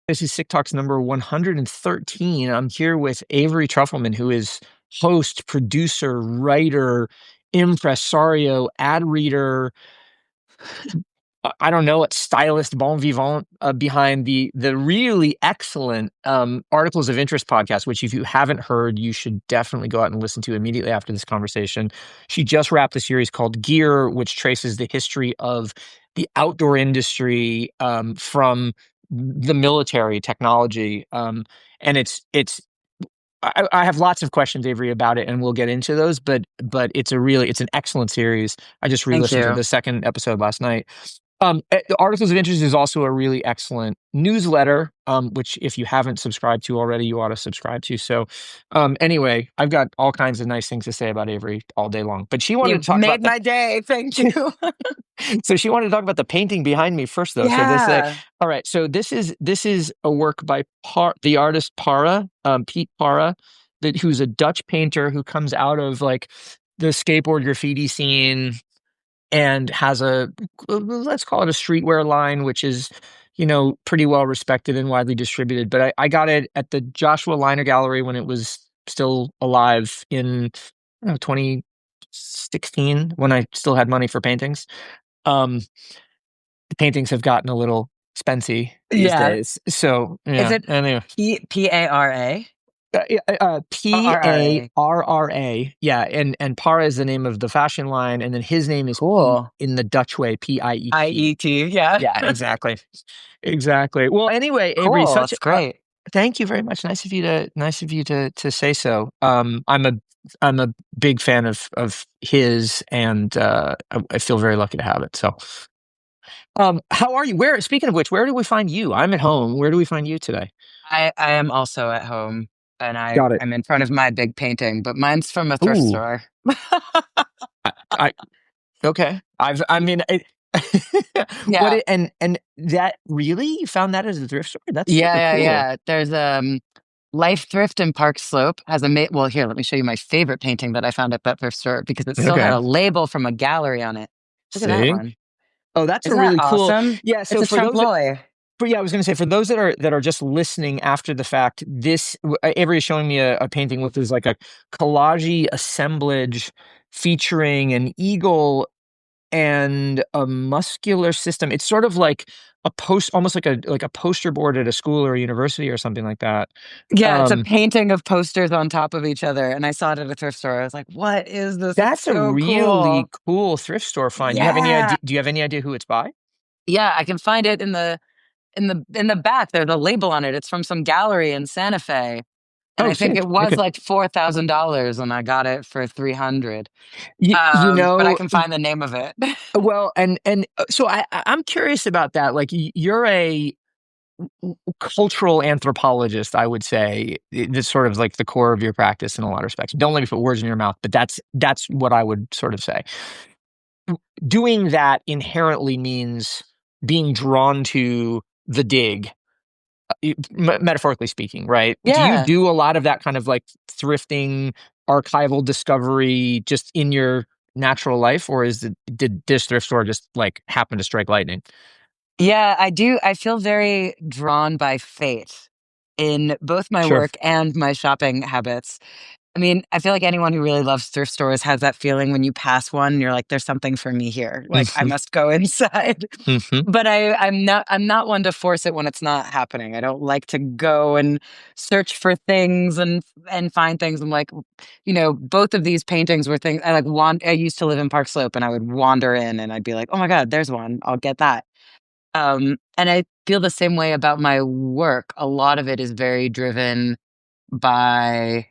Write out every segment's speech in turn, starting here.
This is SIC Talks number 113. I'm here with Avery Trufelman, who is host, producer, writer, impresario, ad reader. I don't know what stylist, bon vivant behind the really excellent Articles of Interest podcast, which if you haven't heard, you should definitely go out and listen to immediately after this conversation. She just wrapped a series called Gear, which traces the history of the outdoor industry from the military technology. And I have lots of questions, Avery, about it, and we'll get into those. But it's an excellent series. I just Thank re-listened to you. the second episode last night. The Articles of Interest is also a really excellent newsletter, which if you haven't subscribed to already, you ought to subscribe to. So anyway, I've got all kinds of nice things to say about Avery all day long. But she wanted You to talk about made my day. Thank you. so she wanted to talk about the painting behind me first, though. Yeah. All right. So this is a work by the artist Para, Pete Para, who's a Dutch painter who comes out of like the skateboard graffiti scene and has let's call it a streetwear line, which is, pretty well respected and widely distributed. But I got it at the Joshua Liner Gallery when it was still alive in 2016, when I still had money for paintings. The paintings have gotten a little expensive these Yeah. days. So Is yeah. it Anyway. Para? Or RRA? Parra. Yeah, and Para is the name of the fashion line, and then his name is Piet Cool. in the Dutch way, Piet. IET. Yeah. Yeah, exactly. Exactly. Well, anyway, Avery, Cool. That's great. thank you very much. Nice of you to say so. I'm a big fan of his, and I feel very lucky to have it. So, how are you? Speaking of which, where do we find you? I'm at home. Where do we find you today? I am also at home and Got it. I'm in front of my big painting, but mine's from a thrift Ooh, store. I okay. I mean, Yeah. and that really, you found that as a thrift store? That's Yeah. super Yeah. cool. Yeah. There's Life Thrift in Park Slope has well, here, let me show you my favorite painting that I found at that thrift store because it still had Okay. a label from a gallery on it. Look at that See? one. Oh, that's a Isn't that really cool. awesome? Yeah. It's So a trompe l'oeil. yeah, I was going to say, for those that are just listening after the fact, Avery is showing me a painting with this like a collage assemblage featuring an eagle and a muscular system. It's sort of like almost like a poster board at a school or a university or something like that. Yeah, it's a Um, painting of posters on top of each other, and I saw it at a thrift store. I was like, "What is this? It's that's a so really cool." cool thrift store find. You have any Yeah. idea? Do you have any idea who it's by? Yeah, I can find it in the back. There's a label on it. It's from some gallery in Santa Fe, and Oh, I think sick. it was Okay. like $4,000, and I got it for 300. You But I know, can find the name of it. well, and so I'm curious about that. Like, you're a cultural anthropologist, I would say. That's sort of like the core of your practice in a lot of respects. Don't let me put words in your mouth, but that's what I would sort of say. Doing that inherently means being drawn to the dig, metaphorically speaking, right? Do you Yeah. do a lot of that kind of like thrifting, archival discovery just in your natural life, or did this thrift store just like happen to strike lightning? Yeah, I do. I feel very drawn by fate in both my Sure. work and my shopping habits. I mean, I feel like anyone who really loves thrift stores has that feeling when you pass one, you're like, there's something for me here. Like I Hmm. must go inside. Hmm. But I'm not one to force it when it's not happening. I don't like to go and search for things and find things. I'm like, both of these paintings were things I used to live in Park Slope and I would wander in and I'd be like, oh my God, there's one. I'll get that. And I feel the same way about my work. A lot of it is very driven by,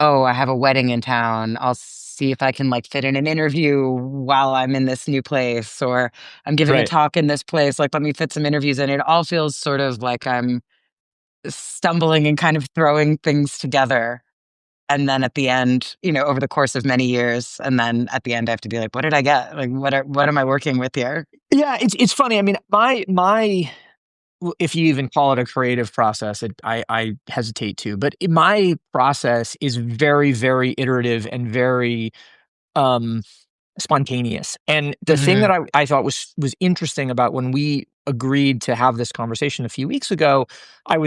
oh, I have a wedding in town. I'll see if I can like fit in an interview while I'm in this new place, or I'm giving a Right. talk in this place. Like, let me fit some interviews in. It all feels sort of like I'm stumbling and kind of throwing things together. And then at the end, over the course of many years, and then at the end, I have to be like, what did I get? Like, what am I working with here? Yeah, it's funny. I mean, my if you even call it a creative process, I hesitate to, but my process is very, very iterative and very um spontaneous. And the thing Hmm. that I thought was interesting about when we agreed to have this conversation a few weeks ago, I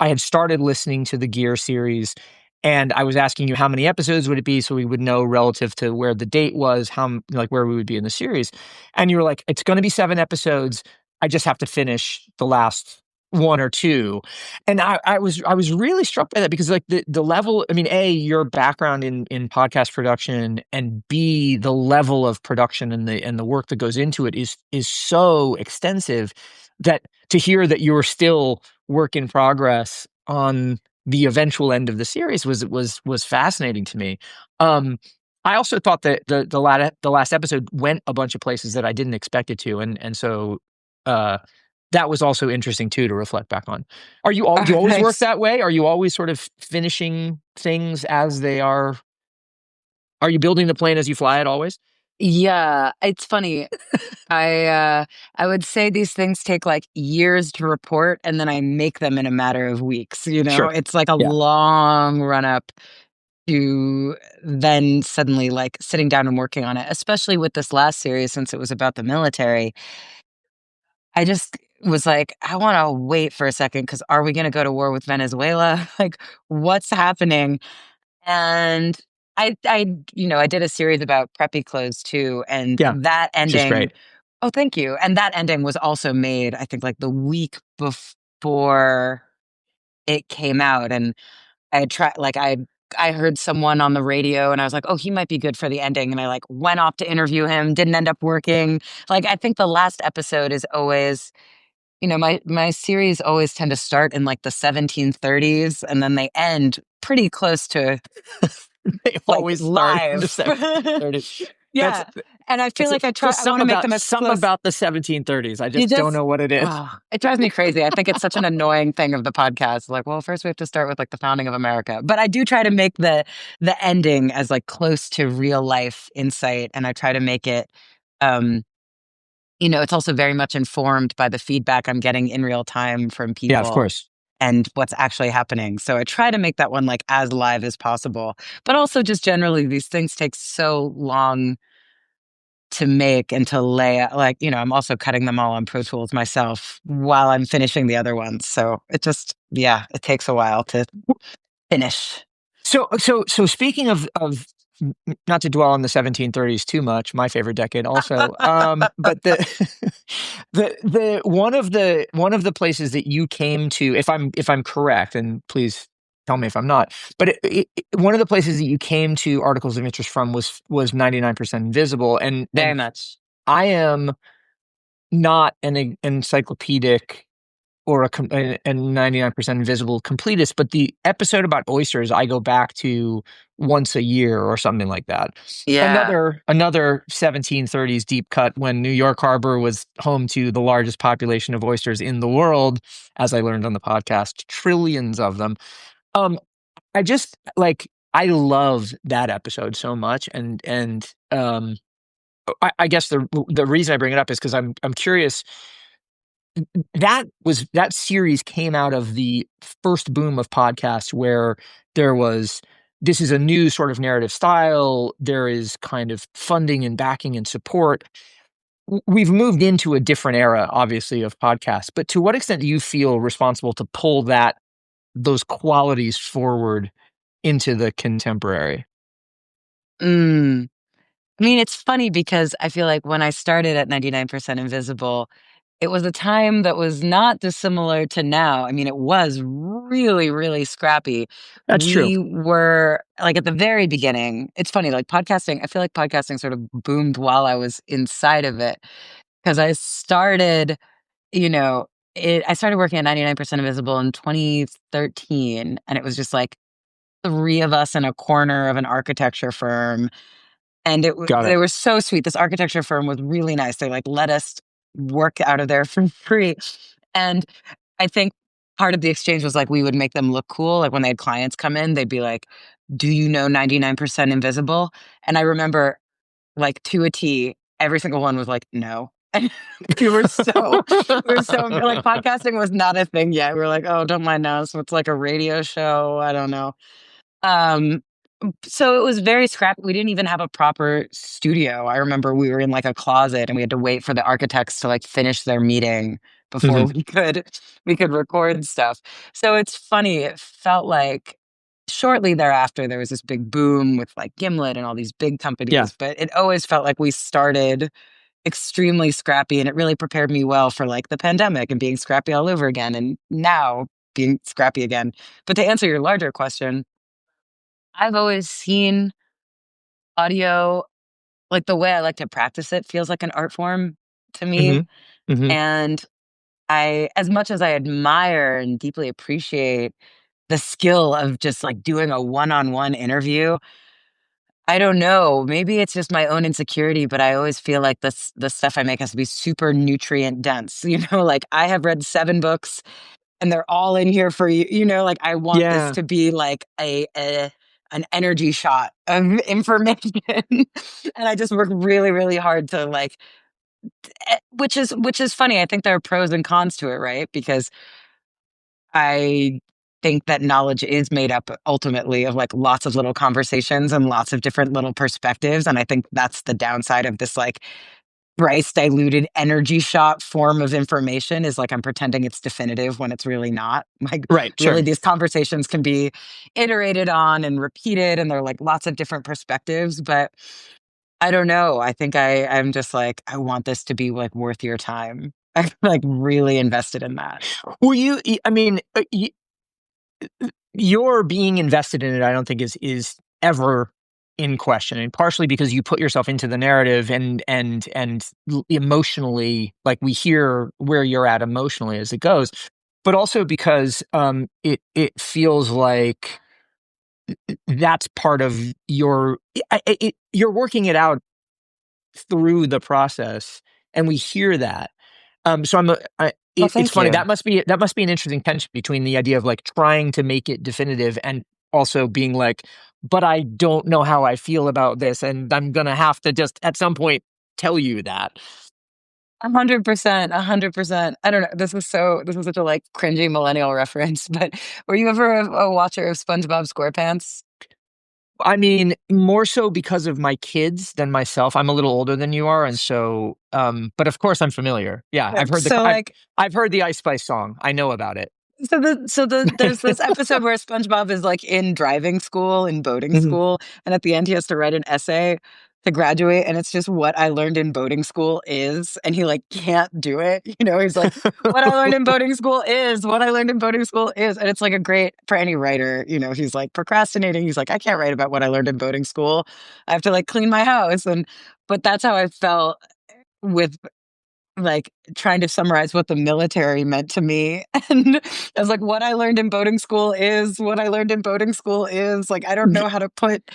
had started listening to the Gear series, and I was asking you how many episodes would it be so we would know relative to where the date was, like where we would be in the series. And you were like, it's going to be 7 episodes. I just have to finish the last one or two. And I was really struck by that because like the level, I mean, A, your background in podcast production, and B, the level of production and the work that goes into it is so extensive that to hear that you were still work in progress on the eventual end of the series was fascinating to me. I also thought that the last episode went a bunch of places that I didn't expect it to, and so uh that was also interesting too to reflect back on. Do you Oh, always work nice. that way? Are you always sort of finishing things as they are? Are you building the plane as you fly it always? Yeah, it's funny. I would say these things take like years to report, and then I make them in a matter of weeks, you know? Sure. It's like a Yeah. long run up to then suddenly like sitting down and working on it, especially with this last series since it was about the military. I just was like, I want to wait for a second because are we going to go to war with Venezuela? Like, what's happening? And I did a series about preppy clothes too, and Yeah. that Which is ending. great. Oh, thank you. And that ending was also made, I think, like the week before it came out, and I had tried, like, I heard someone on the radio, and I was like, oh, he might be good for the ending, and I like went off to interview him, didn't end up working. Like, I think the last episode is always my series always tend to start in like the 1730s and then they end pretty close to They like always start in the live. 1730s. That's Yeah. And I feel like just I want to make them as something close. about the 1730s. I You just don't just know what it is. oh, it drives me crazy. I think it's such an annoying thing of the podcast. Like, well, first we have to start with like the founding of America. But I do try to make the ending as like close to real life insight. And I try to make it um it's also very much informed by the feedback I'm getting in real time from Yeah, of people course. and what's actually happening. So I try to make that one like as live as possible. But also just generally these things take so long to make and to lay out. Like, I'm also cutting them all on Pro Tools myself while I'm finishing the other ones. So it just yeah, it takes a while to finish. So speaking of not to dwell on the 1730s too much, my favorite decade also. But the one of the places that you came to, if I'm correct, and please tell me if I'm not, but one of the places that you came to articles of interest from was 99% Invisible, and Very much. I am not an encyclopedic or a 99% Invisible completist, but the episode about oysters I go back to once a year or something like that. Yeah. Another 1730s deep cut when New York Harbor was home to the largest population of oysters in the world, as I learned on the podcast, trillions of them. Um, I just like I love that episode so much, and I guess the reason I bring it up is because I'm curious. That series came out of the first boom of podcasts where there was this is a new sort of narrative style. There is kind of funding and backing and support. We've moved into a different era, obviously, of podcasts. But to what extent do you feel responsible to pull those qualities forward into the contemporary? Mm. I mean, it's funny because I feel like when I started at 99% Invisible, it was a time that was not dissimilar to now. I mean, it was really, really scrappy. That's true. We were like at the very beginning. It's funny, like podcasting, I feel like podcasting sort of boomed while I was inside of it because I started, you know, I started working at 99% Invisible in 2013, and it was just like three of us in a corner of an architecture firm and Got they it. were so sweet. This architecture firm was really nice. They like let us work out of there for free. And I think part of the exchange was like we would make them look cool. Like when they had clients come in, they'd be like, "Do you know 99% Invisible?" And I remember like to a T, every single one was like, "No." And we were so like podcasting was not a thing yet. We were like, "Oh, don't mind us. It's like a radio show. I don't know." Um So it was very scrappy. We didn't even have a proper studio. I remember we were in like a closet and we had to wait for the architects to like finish their meeting before Mhm. we could record stuff. So it's funny. It felt like shortly thereafter there was this big boom with like Gimlet and all these big Yeah. companies, but it always felt like we started extremely scrappy, and it really prepared me well for like the pandemic and being scrappy all over again and now being scrappy again. But to answer your larger question, I've always seen audio, like, the way I like to practice it feels like an art form to me, Mhm. Mhm. and I as much as I admire and deeply appreciate the skill of just, like, doing a one-on-one interview, I don't know, maybe it's just my own insecurity, but I always feel like the stuff I make has to be super nutrient dense, like, I have read 7 books, and they're all in here for you, like, I want this Yeah. to be like a an energy shot of information, and I just work really, really hard to, like which is funny. I think there are pros and cons to it, right? Because I think that knowledge is made up ultimately of, like, lots of little conversations and lots of different little perspectives, and I think that's the downside of this, like, thrice diluted energy shot form of information is like I'm pretending it's definitive when it's really not. Like, Right, really, sure. these conversations can be iterated on and repeated, and there are like lots of different perspectives. But I don't know. I think I'm just like, I want this to be like worth your time. I'm like really invested in that. Well, I mean, your being invested in it, I don't think is ever in question, and partially because you put yourself into the narrative and emotionally, like, we hear where you're at emotionally as it goes, but also because it feels like that's part of you're working it out through the process, and we hear that. So Well, it's thank funny, you. that must be an interesting tension between the idea of, like, trying to make it definitive and also being like, "But I don't know how I feel about this, and I'm gonna have to just at some point tell you that." 100%, 100%. I don't know. This is such a like cringy millennial reference, but were you ever a watcher of SpongeBob SquarePants? I mean, more so because of my kids than myself. I'm a little older than you are, and so, but of course I'm familiar. Yeah, So like I've heard the Ice Spice song. I know about it. there's this episode where SpongeBob is like in driving school, in boating Mhm. school, and at the end he has to write an essay to graduate, and it's just what I learned in boating school is, and he like can't do it. He's like, what I learned in boating school is what I learned in boating school is. And it's like a great for any writer, he's like procrastinating. He's like, I can't write about what I learned in boating school. I have to like clean my house. But that's how I felt with like trying to summarize what the military meant to me. And I was like, what I learned in boating school is what I learned in boating school is like, I don't know how to put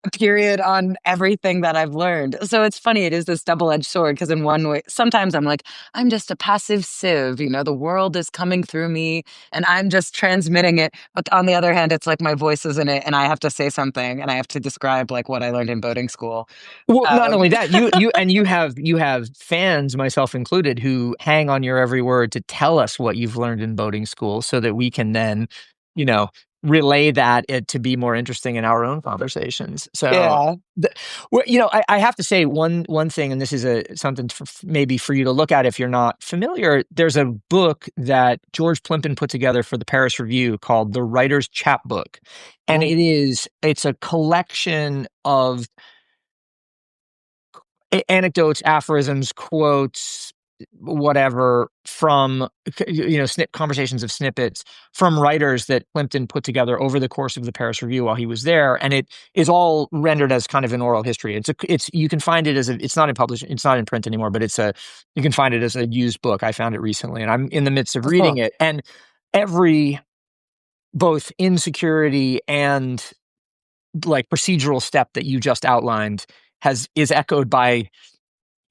a period on everything that I've learned. So it's funny, it is this double-edged sword because in one way, sometimes I'm like, I'm just a passive sieve, the world is coming through me and I'm just transmitting it. But on the other hand, it's like my voice is in it and I have to say something and I have to describe like what I learned in boating school. Well, not Um, only that, you have fans, myself included, who hang on your every word to tell us what you've learned in boating school so that we can then, you know, relay that to be more interesting in our own conversations. So, yeah. the, well, I have to say one thing, and this is something maybe for you to look at if you're not familiar. There's a book that George Plimpton put together for the Paris Review called The Writer's Chapbook, and Mm. it's a collection of anecdotes, aphorisms, quotes, whatever from conversations of snippets from writers that Plimpton put together over the course of the Paris Review while he was there, and it is all rendered as kind of an oral history. It's you can find it as it's not in it's not in print anymore, but you can find it as a used book. I found it recently, and I'm in the midst of Oh, reading cool. it, and every both insecurity and like procedural step that you just outlined is echoed by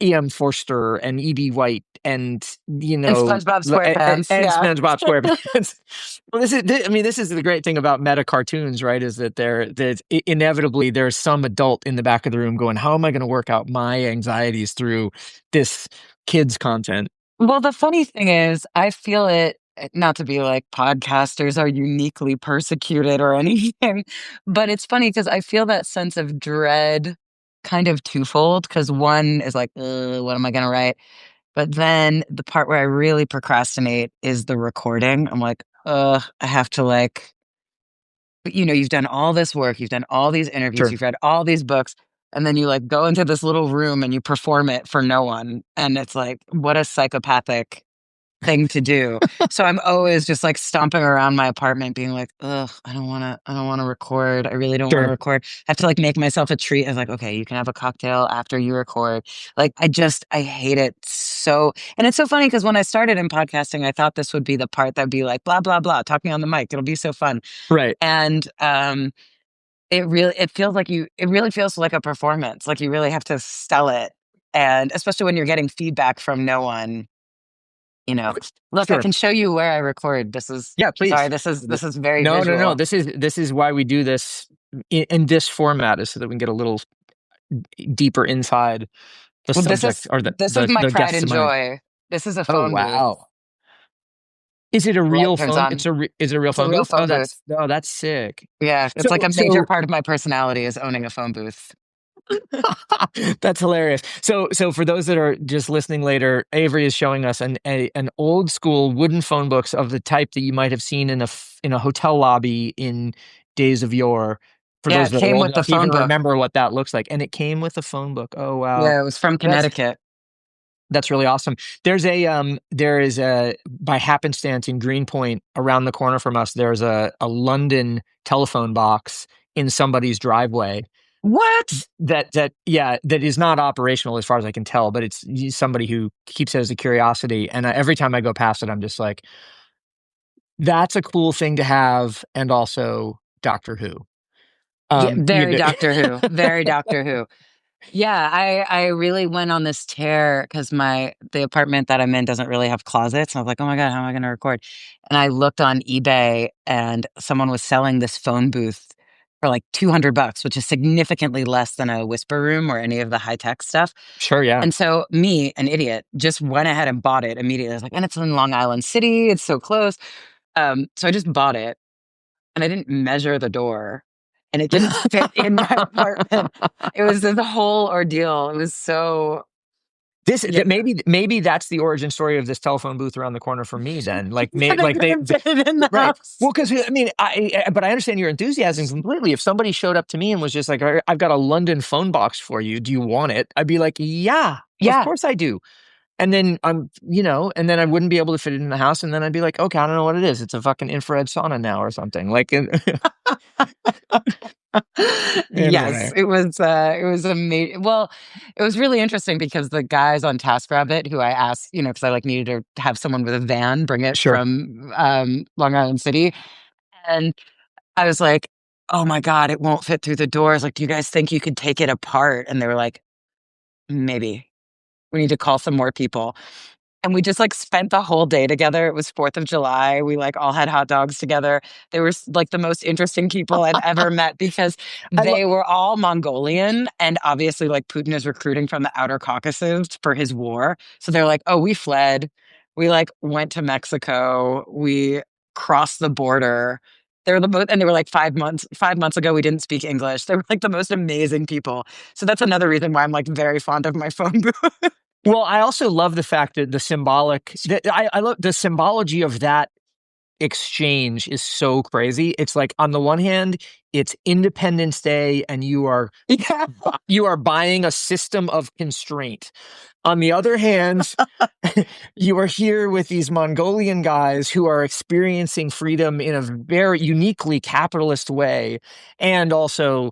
E.M. Forster and E.B. White and, And SpongeBob SquarePants, and yeah. SpongeBob SquarePants. Well, I mean, this is the great thing about meta cartoons, right? Is that there's inevitably there's some adult in the back of the room going, "How am I going to work out my anxieties through this kids content?" Well, the funny thing is, I feel it not to be like podcasters are uniquely persecuted or anything, but it's funny because I feel that sense of dread kind of twofold. Because one is like, what am I going to write? But then the part where I really procrastinate is the recording. I'm like, I have to like, you've done all this work, you've done all these interviews, Sure. you've read all these books, and then you like go into this little room and you perform it for no one. And it's like, what a psychopathic thing to do. So I'm always just like stomping around my apartment being like, ugh, I don't want to record. I really don't want to Sure. record. I have to like make myself a treat. I was like, okay, you can have a cocktail after you record. Like I hate it so. And it's so funny because when I started in podcasting, I thought this would be the part that'd be like blah, blah, blah, talking on the mic. It'll be so fun. Right. And it really feels like a performance. Like you really have to sell it. And especially when you're getting feedback from no one, you know, look, I Sure. can show you where I record. Yeah, Sorry, please. this is very No, no, no. visual. This is why we do this in this format, is so that we can get a little deeper inside the Well, subject or this is my the pride guest's and mind. joy. This is a Oh, phone booth. wow. Is it a The light real turns phone? on. Is it a real It's a phone real booth? phone booth. Oh, that's sick. Yeah, it's like So a major so part of my personality is owning a phone booth. that's hilarious. So for those that are just listening later, Avery is showing us an old school wooden phone books of the type that you might have seen in a hotel lobby in days of yore. For Yeah, those it that are came old with the enough to even phone book. remember what that looks like, and it came with a phone book. Oh, wow. Yeah, it was from That's Connecticut. That's really awesome. There is a, by happenstance, in Greenpoint around the corner from us, there's a London telephone box in somebody's driveway What? that is not operational as far as I can tell, but it's somebody who keeps it as a curiosity. And every time I go past it, I'm just like, that's a cool thing to have. And also Doctor Who. Yeah, You very know, Doctor Who. Very Doctor Who. Yeah, I really went on this tear because the apartment that I'm in doesn't really have closets. And I was like, oh my God, how am I going to record? And I looked on eBay and someone was selling this phone booth for like $200, which is significantly less than a whisper room or any of the high tech stuff. sure, yeah. And so me, an idiot, just went ahead and bought it immediately. I was like, and it's in Long Island City. It's so close. So I just bought it and I didn't measure the door and it didn't fit in my apartment. It was the whole ordeal. It was so, yeah, Maybe that's the origin story of this telephone booth around the corner from me. Then, they couldn't fit it in the right. house. Well, because I mean, but I understand your enthusiasm completely. If somebody showed up to me and was just like, I've got a London phone box for you. Do you want it? I'd be like, yeah, of Yeah. course I do. And then and then I wouldn't be able to fit it in the house. And then I'd be like, okay, I don't know what it is. It's a fucking infrared sauna now or something. Like, Yes, anyway, it was amazing. Well, it was really interesting because the guys on TaskRabbit who I asked, because I like needed to have someone with a van bring it sure. from Long Island City. And I was like, oh my God, it won't fit through the doors. Like, do you guys think you could take it apart? And they were like, maybe. We need to call some more people. And we just like spent the whole day together. It was 4th of July. We like all had hot dogs together. They were like the most interesting people I've ever met because I love. they were all Mongolian. And obviously, like Putin is recruiting from the outer Caucasus for his war. So they're like, oh, we fled. We like went to Mexico. We crossed the border. They were the most, and they were like 5 months ago, we didn't speak English. They were like the most amazing people. So that's another reason why I'm like very fond of my phone booth. Well, I also love the fact that I love the symbology of that exchange is so crazy. It's like, on the one hand, it's Independence Day and Yeah. you are buying a system of constraint. On the other hand, you are here with these Mongolian guys who are experiencing freedom in a very uniquely capitalist way, and also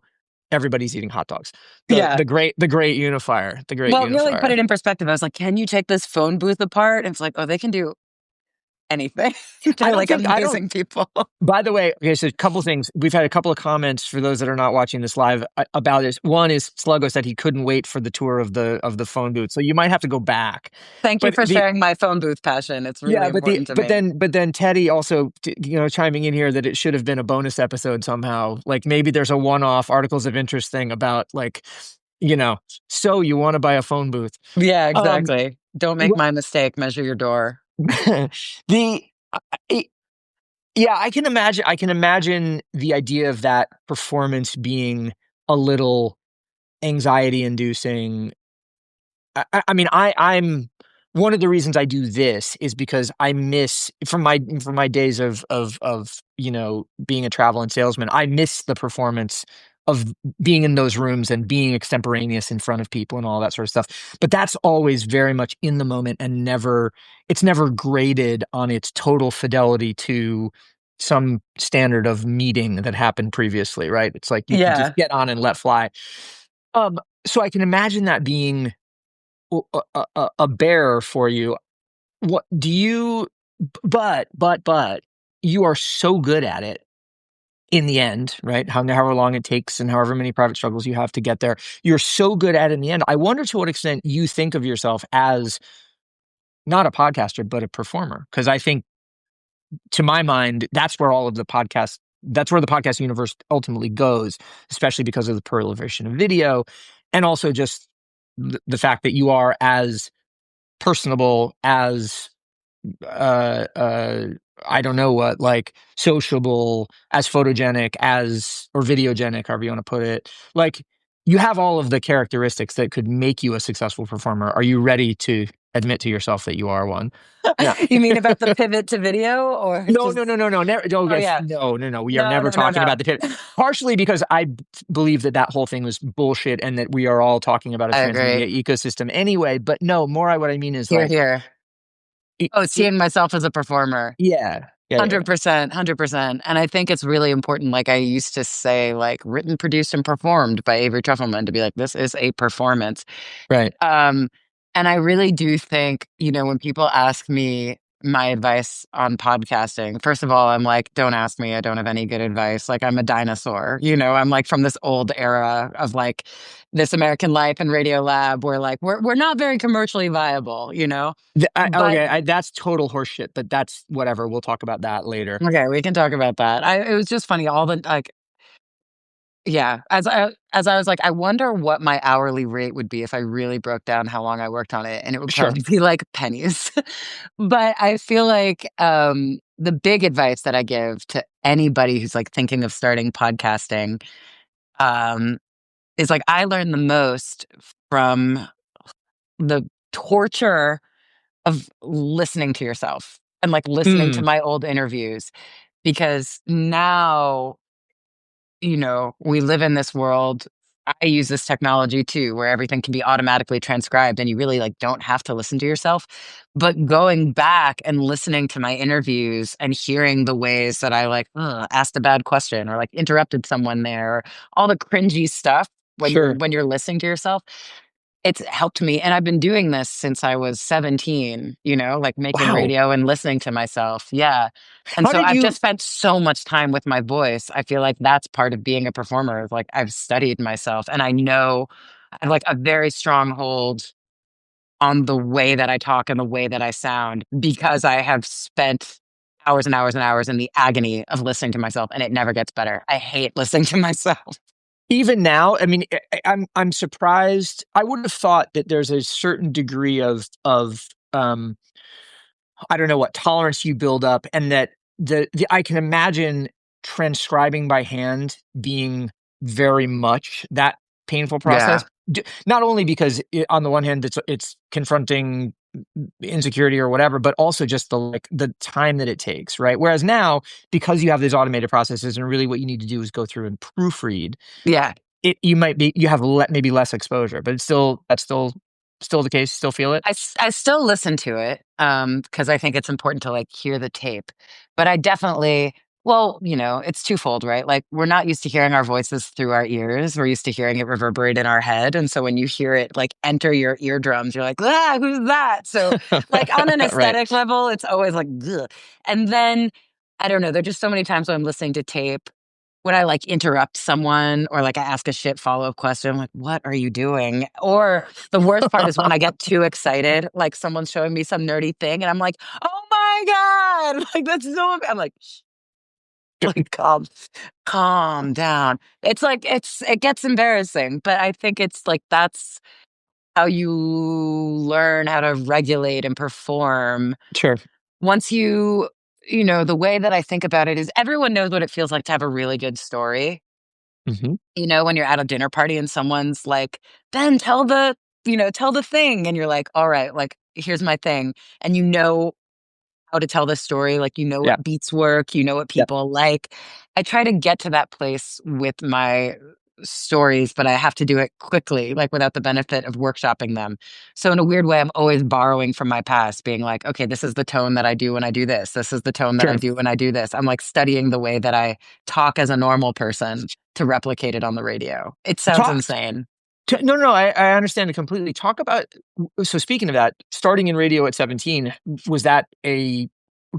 everybody's eating hot dogs. Yeah. The great unifier, the great Well, it really put unifier. it in perspective. I was like, can you take this phone booth apart? And it's like, oh, they can do anything. I They're don't like think I don't amazing people. By the way, okay, so a couple of things. We've had a couple of comments for those that are not watching this live about this. One is Sluggo said he couldn't wait for the tour of the phone booth, so you might have to go back. Thank you But for the sharing my phone booth passion. It's really yeah, important to me. but then Teddy also chiming in here that it should have been a bonus episode somehow. Like, maybe there's a one-off articles of interest thing about, like, so you want to buy a phone booth. Yeah, Um, exactly. Don't make my mistake. Measure your door. the I- yeah, I can imagine the idea of that performance being a little anxiety inducing. I mean, I'm one of the reasons I do this is because I miss from my days of being a travel and salesman. I miss the performance of being in those rooms and being extemporaneous in front of people and all that sort of stuff. But that's always very much in the moment and it's never graded on its total fidelity to some standard of meeting that happened previously, right? It's like you just Yeah. get on and let fly. So I can imagine that being a bear for you. What do you? But you are so good at it in the end, right? However long it takes, and however many private struggles you have to get there, you're so good at it in the end. I wonder to what extent you think of yourself as not a podcaster but a performer, because I think, to my mind, that's where all of the podcasts. That's where the podcast universe ultimately goes, especially because of the proliferation of video, and also just the fact that you are as personable as uh uh I don't know what, like sociable, as photogenic as, or videogenic, however you want to put it. Like, you have all of the characteristics that could make you a successful performer. Are you ready to admit to yourself that you are one? Yeah. You mean about the pivot to video or No, just, no, no, no, no. Never. No, oh yes, yeah. no, no, no. We are No, never no, no, talking no. about the pivot. Partially because I believe that whole thing was bullshit, and that we are all talking about a I transmedia agree. ecosystem anyway. But no, more what I mean is Here, like, here. it, Oh, it, seeing myself as a performer. yeah, yeah, yeah, yeah. 100%, 100%. And I think it's really important. Like I used to say, like written, produced, and performed by Avery Trufelman, to be like, this is a performance. Right. Um, and I really do think, when people ask me my advice on podcasting, first of all, I'm like, don't ask me. I don't have any good advice. Like, I'm a dinosaur. I'm like from this old era of like This American Life and Radio Lab, where like we're not very commercially viable. But Okay, that's total horseshit, but that's whatever. We'll talk about that later. okay, we can talk about that. It was just funny. All the like, yeah. As I was like, I wonder what my hourly rate would be if I really broke down how long I worked on it, and it would Sure. probably be like pennies. But I feel like the big advice that I give to anybody who's like thinking of starting podcasting um, is like I learned the most from the torture of listening to yourself and like listening to Mm, my old interviews, because now we live in this world. I use this technology too, where everything can be automatically transcribed and you really like don't have to listen to yourself. But going back and listening to my interviews and hearing the ways that I like asked a bad question or like interrupted someone there, or all the cringy stuff when you're sure. when you're listening to yourself, it's helped me. And I've been doing this since I was 17, like making Wow. radio and listening to myself. Yeah. And How so did I've you? just spent so much time with my voice. I feel like that's part of being a performer. Is like I've studied myself and I know I have like a very strong hold on the way that I talk and the way that I sound, because I have spent hours and hours and hours in the agony of listening to myself, and it never gets better. I hate listening to myself. Even now, I mean, I'm surprised. I would have thought that there's a certain degree of I don't know what tolerance you build up, and that the I can imagine transcribing by hand being very much that painful process. Yeah. Not only because on the one hand it's confronting insecurity or whatever, but also just the time that it takes, right? Whereas now, because you have these automated processes, and really what you need to do is go through and proofread Yeah. it, you have maybe less exposure, but that's still the case. Still feel it. I still listen to it because I think it's important to like hear the tape. But I definitely, well, it's twofold, right? Like we're not used to hearing our voices through our ears. We're used to hearing it reverberate in our head. And so when you hear it like enter your eardrums, you're like, who's that? So like on an Right. aesthetic level, it's always like, ugh. And then I don't know, there're just so many times when I'm listening to tape when I like interrupt someone or like I ask a shit follow-up question, I'm like, what are you doing? Or the worst part is when I get too excited, like someone's showing me some nerdy thing and I'm like, oh my God. Like that's so I'm like, shh, like calm down. It's like it gets embarrassing, but I think it's like that's how you learn how to regulate and perform Sure. once you the way that I think about it is everyone knows what it feels like to have a really good story. Hmm. When you're at a dinner party and someone's like, Ben, tell the thing. And you're like, all right, like, here's my thing. And how to tell this story. Like, Yeah. what beats work, what Yep. people like. I try to get to that place with my stories, but I have to do it quickly, like without the benefit of workshopping them. So in a weird way, I'm always borrowing from my past, being like, okay, this is the tone that I do when I do this. This is the tone that I Sure. do when I do this. I'm like studying the way that I talk as a normal person to replicate it on the radio. It sounds Talk. insane. No, no, I understand it completely. Talk about, so speaking of that, starting in radio at 17, was that a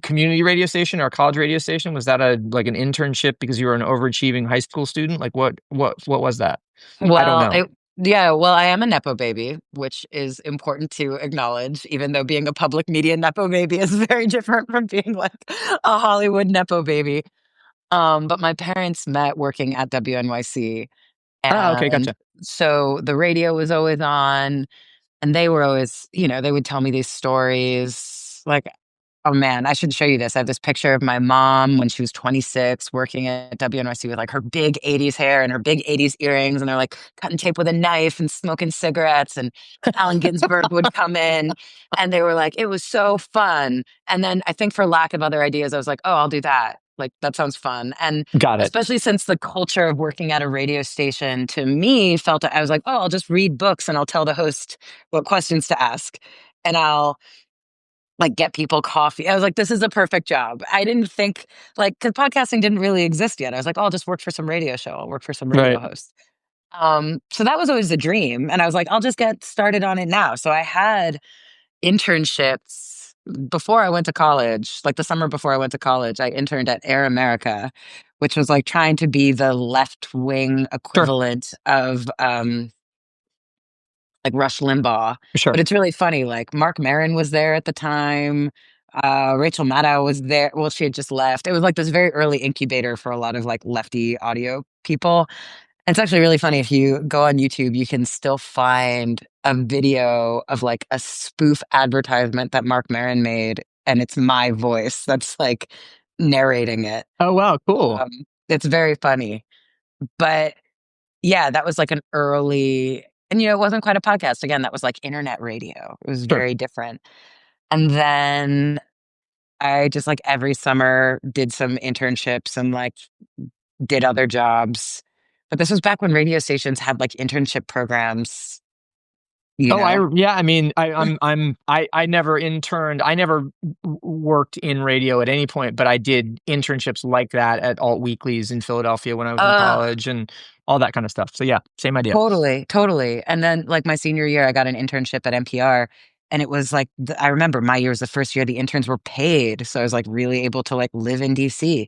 community radio station or a college radio station? Was that like an internship because you were an overachieving high school student? Like what was that? I don't Well, know. yeah, well, I am a Nepo baby, which is important to acknowledge, even though being a public media Nepo baby is very different from being like a Hollywood Nepo baby. But my parents met working at WNYC. Ah, okay, And gotcha. so the radio was always on, and they were always, they would tell me these stories. Like, oh man, I should show you this. I have this picture of my mom when she was 26 working at WNYC with like her big 80s hair and her big 80s earrings. And they're like cutting tape with a knife and smoking cigarettes. And Allen Ginsberg would come in and they were like, it was so fun. And then I think for lack of other ideas, I was like, oh, I'll do that. Like, that sounds fun. And Got it. especially since the culture of working at a radio station to me felt, I was like, oh, I'll just read books and I'll tell the host what questions to ask. And I'll like get people coffee. I was like, this is a perfect job. I didn't think like, because podcasting didn't really exist yet. I was like, oh, I'll just work for some radio show. I'll work for some radio Right. host. So that was always the dream. And I was like, I'll just get started on it now. So I had internships before I went to college. Like the summer before I went to college, I interned at Air America, which was like trying to be the left wing Sure. equivalent of like Rush Limbaugh. Sure. But it's really funny. Like Mark Maron was there at the time. Rachel Maddow was there. Well, she had just left. It was like this very early incubator for a lot of like lefty audio people. And it's actually really funny. If you go on YouTube, you can still find a video of like a spoof advertisement that Mark Maron made. And it's my voice that's like narrating it. Oh, wow, cool. Um, it's very funny. But yeah, that was like an early, and it wasn't quite a podcast. Again, that was like internet radio. It was Sure. very different. And then I just like every summer did some internships and like did other jobs. But this was back when radio stations had like internship programs, you Oh, know? yeah, I mean, I never interned. I never worked in radio at any point, but I did internships like that at alt weeklies in Philadelphia when I was in Uh, college and all that kind of stuff. So yeah, same idea. totally, totally. And then like my senior year, I got an internship at NPR. And it was like, I remember my year was the first year the interns were paid. So I was like really able to like live in DC.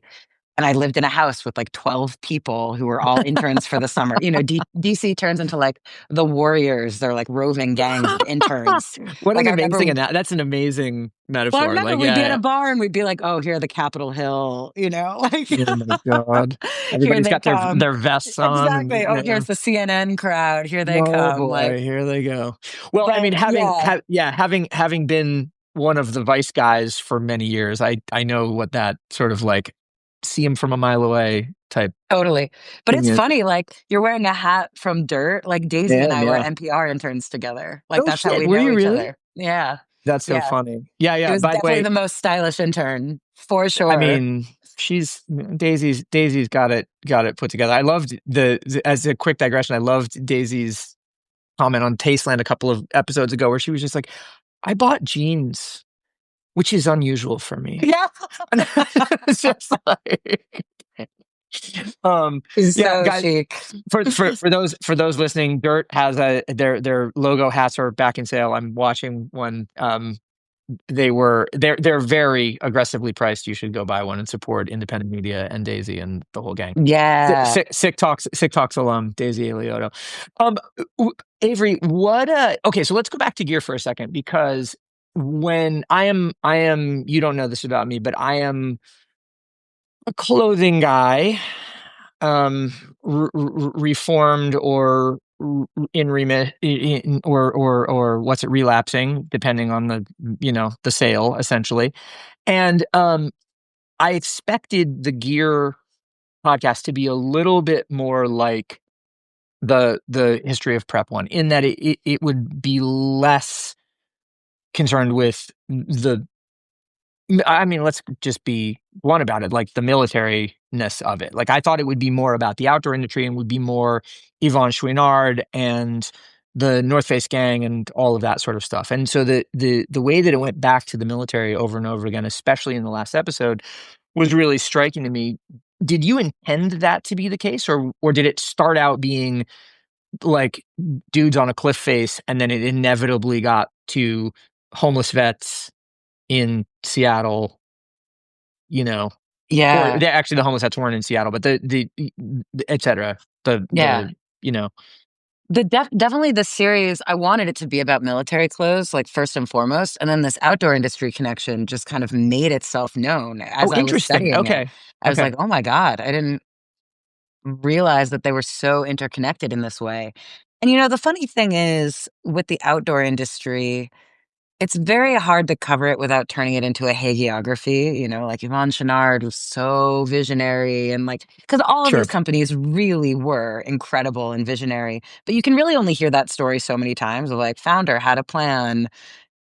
And I lived in a house with like 12 people who were all interns for the summer. DC turns into like the Warriors. They're like roving gangs of interns. What Like an I remember, amazing that's an amazing well, I metaphor. remember Like, we'd be yeah, at a yeah. bar and we'd be like, oh, here are the Capitol Hill, like Oh my God. here Everybody's they got come. their vests on and Exactly. Oh, yeah. here's the CNN crowd. Here they Oh come. boy, Like, here they go. Well, I mean, but yeah, having been one of the Vice guys for many years, I know what that sort of like see him from a mile away type totally. But thing it's is. funny, like you're wearing a hat from Dirt. Like Daisy and Man, I were yeah. NPR interns together. Like Oh that's how shit, we were know you each really? other. Yeah. That's so Yeah. funny. Yeah, It yeah. was By the definitely way, the most stylish intern for I sure. mean, Daisy's got it put together. I loved as a quick digression, I loved Daisy's comment on Tasteland a couple of episodes ago where she was just like, I bought jeans, which is unusual for me. Yeah. And it's just like He's yeah, so guys, chic. for those listening, Dirt has their logo hats are back in sale. I'm watching one. They're very aggressively priced. You should go buy one and support independent media and Daisy and the whole gang. Yeah. Sick Talks alum Daisy Eliotto. Um, Avery, what? Okay, so let's go back to gear for a second because when I am. You don't know this about me, but I am a clothing guy, reformed or in remit or what's it relapsing, depending on the sale essentially. And I expected the gear podcast to be a little bit more like the history of prep one, in that it would be less concerned with I mean, let's just be blunt about it, like the military-ness of it. Like, I thought it would be more about the outdoor industry and would be more Yvon Chouinard and the North Face gang and all of that sort of stuff. And so the way that it went back to the military over and over again, especially in the last episode, was really striking to me. Did you intend that to be the case, or did it start out being like dudes on a cliff face, and then it inevitably got to homeless vets in Seattle, you know, or Yeah. actually the homeless vets weren't in Seattle, but the et cetera, Yeah. you know, Definitely the series, I wanted it to be about military clothes, like first and foremost, and then this outdoor industry connection just kind of made itself known as oh, I was interesting. studying it. Okay. I was Okay. like, "Oh my god, I didn't realize that they were so interconnected in this way." And, the funny thing is, with the outdoor industry, it's very hard to cover it without turning it into a hagiography, like Yvon Chouinard was so visionary and like, because all of these Sure. companies really were incredible and visionary, but you can really only hear that story so many times of like founder had a plan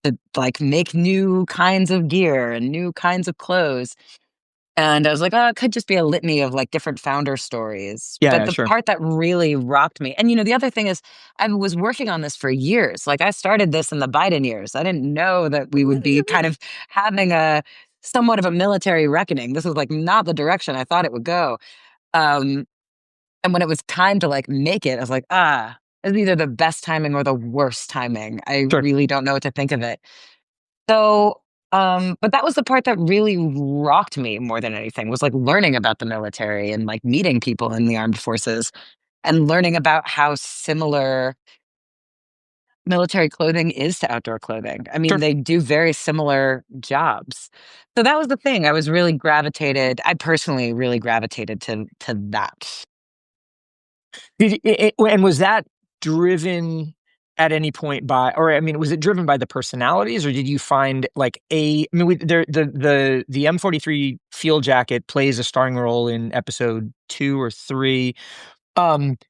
to like make new kinds of gear and new kinds of clothes. And I was like, oh, it could just be a litany of like different founder stories. Yeah, But yeah, the sure. part that really rocked me, and the other thing is, I was working on this for years. Like, I started this in the Biden years. I didn't know that we would be kind of having a somewhat of a military reckoning. This was like not the direction I thought it would go. Um, and when it was time to like make it, I was like, it's either the best timing or the worst timing. I Sure. really don't know what to think of it. So, but that was the part that really rocked me more than anything, was like learning about the military and like meeting people in the armed forces and learning about how similar military clothing is to outdoor clothing. I mean, Sure. they do very similar jobs. So that was the thing. I personally really gravitated to that. And was that driven at any point by, or I mean, was it driven by the personalities, or did you find like I mean, the M43 field jacket plays a starring role in episode 2 or 3.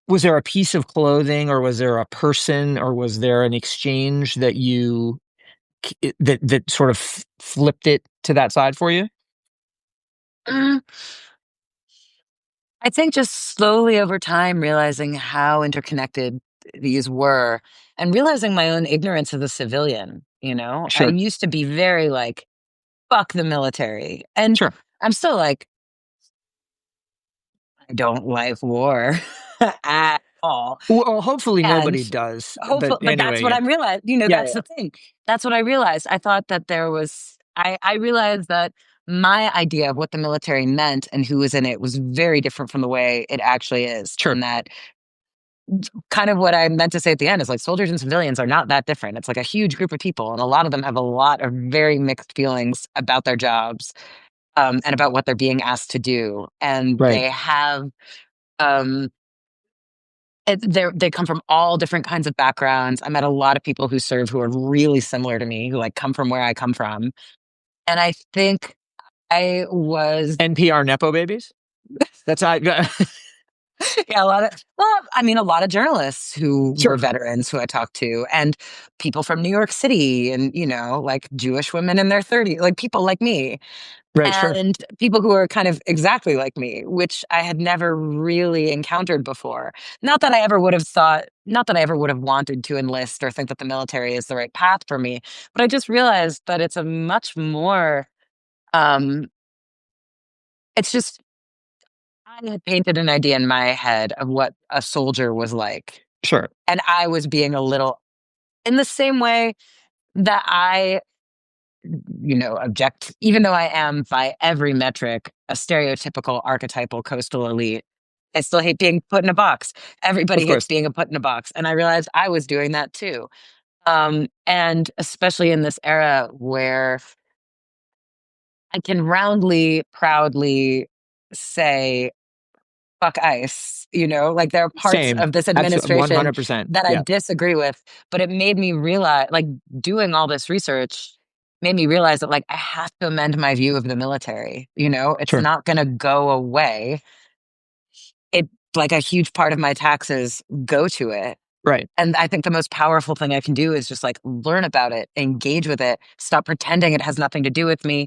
Was there a piece of clothing, or was there a person, or was there an exchange that that sort of flipped it to that side for you? Mm, I think just slowly over time realizing how interconnected these were and realizing my own ignorance as a civilian. I Sure. used to be very like, fuck the military. And Sure. I'm still like, I don't like war at all. Well, hopefully And nobody does, but hopefully, but that's anyway, what yeah. I'm realized, Yeah, that's yeah. the thing. That's what I realized. I thought that I realized that my idea of what the military meant and who was in it was very different from the way it actually is. Sure. And that kind of what I meant to say at the end is like soldiers and civilians are not that different. It's like a huge group of people, and a lot of them have a lot of very mixed feelings about their jobs, and about what they're being asked to do. And Right. they have, um, they come from all different kinds of backgrounds. I met a lot of people who serve who are really similar to me, who like come from where I come from. And I think I was NPR Nepo babies? That's how I yeah, a lot of journalists who were sure. veterans who I talked to, and people from New York City, and, like Jewish women in their 30s, like people like me, Right, sure. and people who are kind of exactly like me, which I had never really encountered before. Not that I ever would have wanted to enlist or think that the military is the right path for me, but I just realized that it's a much more, um, it's just, I had painted an idea in my head of what a soldier was like. Sure. And I was being a little in the same way that I, object, even though I am by every metric a stereotypical archetypal coastal elite. I still hate being put in a box. Of Everybody hates course. being put in a box. And I realized I was doing that too. And especially in this era where I can roundly, proudly say fuck ICE, like, there are parts Same. of this Absolutely. administration 100%. that I Yeah. disagree with, but it made me realize, like, doing all this research, made me realize that like I have to amend my view of the military. You know, it's Sure. not going to go away. It like a huge part of my taxes go to it. Right. And I think the most powerful thing I can do is just like learn about it, engage with it, stop pretending it has nothing to do with me.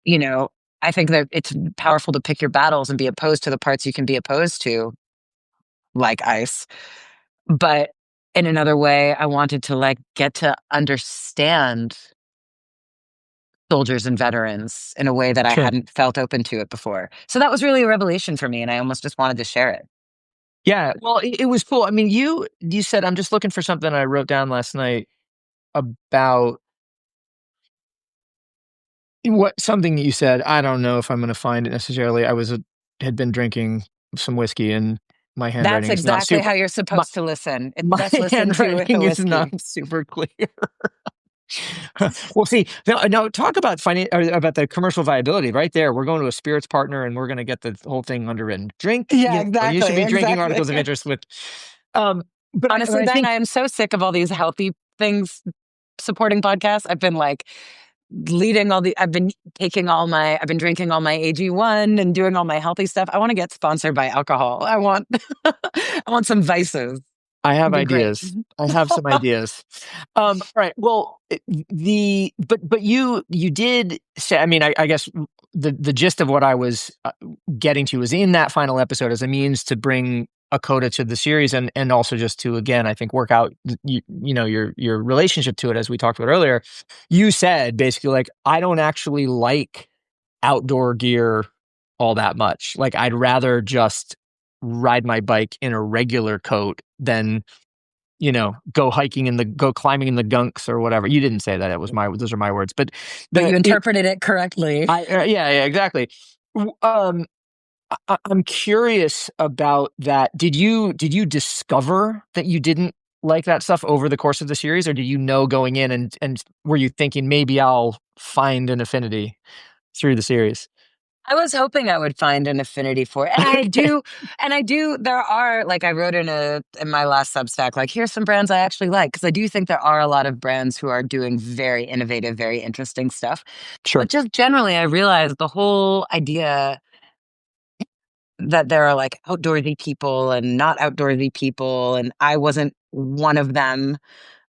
You know, I think that it's powerful to pick your battles and be opposed to the parts you can be opposed to, like ICE. But in another way, I wanted to like get to understand soldiers and veterans in a way that I Sure. hadn't felt open to it before. So that was really a revelation for me, and I almost just wanted to share it. Yeah. Well, it was cool. I mean, you said I'm just looking for something I wrote down last night about what something that you said. I don't know if I'm going to find it necessarily. Had been drinking some whiskey and my That's handwriting is not exactly super. how you're My supposed to listen. It's my best listened to with handwriting a is not whiskey. super clear. Well, see, no, talk about about the commercial viability right there. We're going to a spirits partner and we're going to get the whole thing underwritten. Drink, Yeah, you should exactly, be drinking exactly. articles of interest with, um, but Honestly, I Ben, I think am so sick of all these healthy things supporting podcasts. I've been like leading all the, I've been drinking all my AG1 and doing all my healthy stuff. I want to get sponsored by alcohol. I want, I want some vices. I have It'd be great. ideas. I have some ideas. All right. Well, but you did say. I mean, I guess the gist of what I was getting to was in that final episode as a means to bring a coda to the series and also just to again I think work out your relationship to it as we talked about earlier. You said basically like I don't actually like outdoor gear all that much. Like I'd rather just ride my bike in a regular coat than go climbing in the gunks or whatever. You didn't say that. Those are my words. But But you it interpreted it correctly. yeah, exactly. I'm curious about that. Did you discover that you didn't like that stuff over the course of the series, or did you know going in and were you thinking maybe I'll find an affinity through the series? I was hoping I would find an affinity for it. And I do, there are, like I wrote in my last Substack, like, here's some brands I actually like. Cause I do think there are a lot of brands who are doing very innovative, very interesting stuff. Sure, But just generally, I realized the whole idea that there are like outdoorsy people and not outdoorsy people, and I wasn't one of them.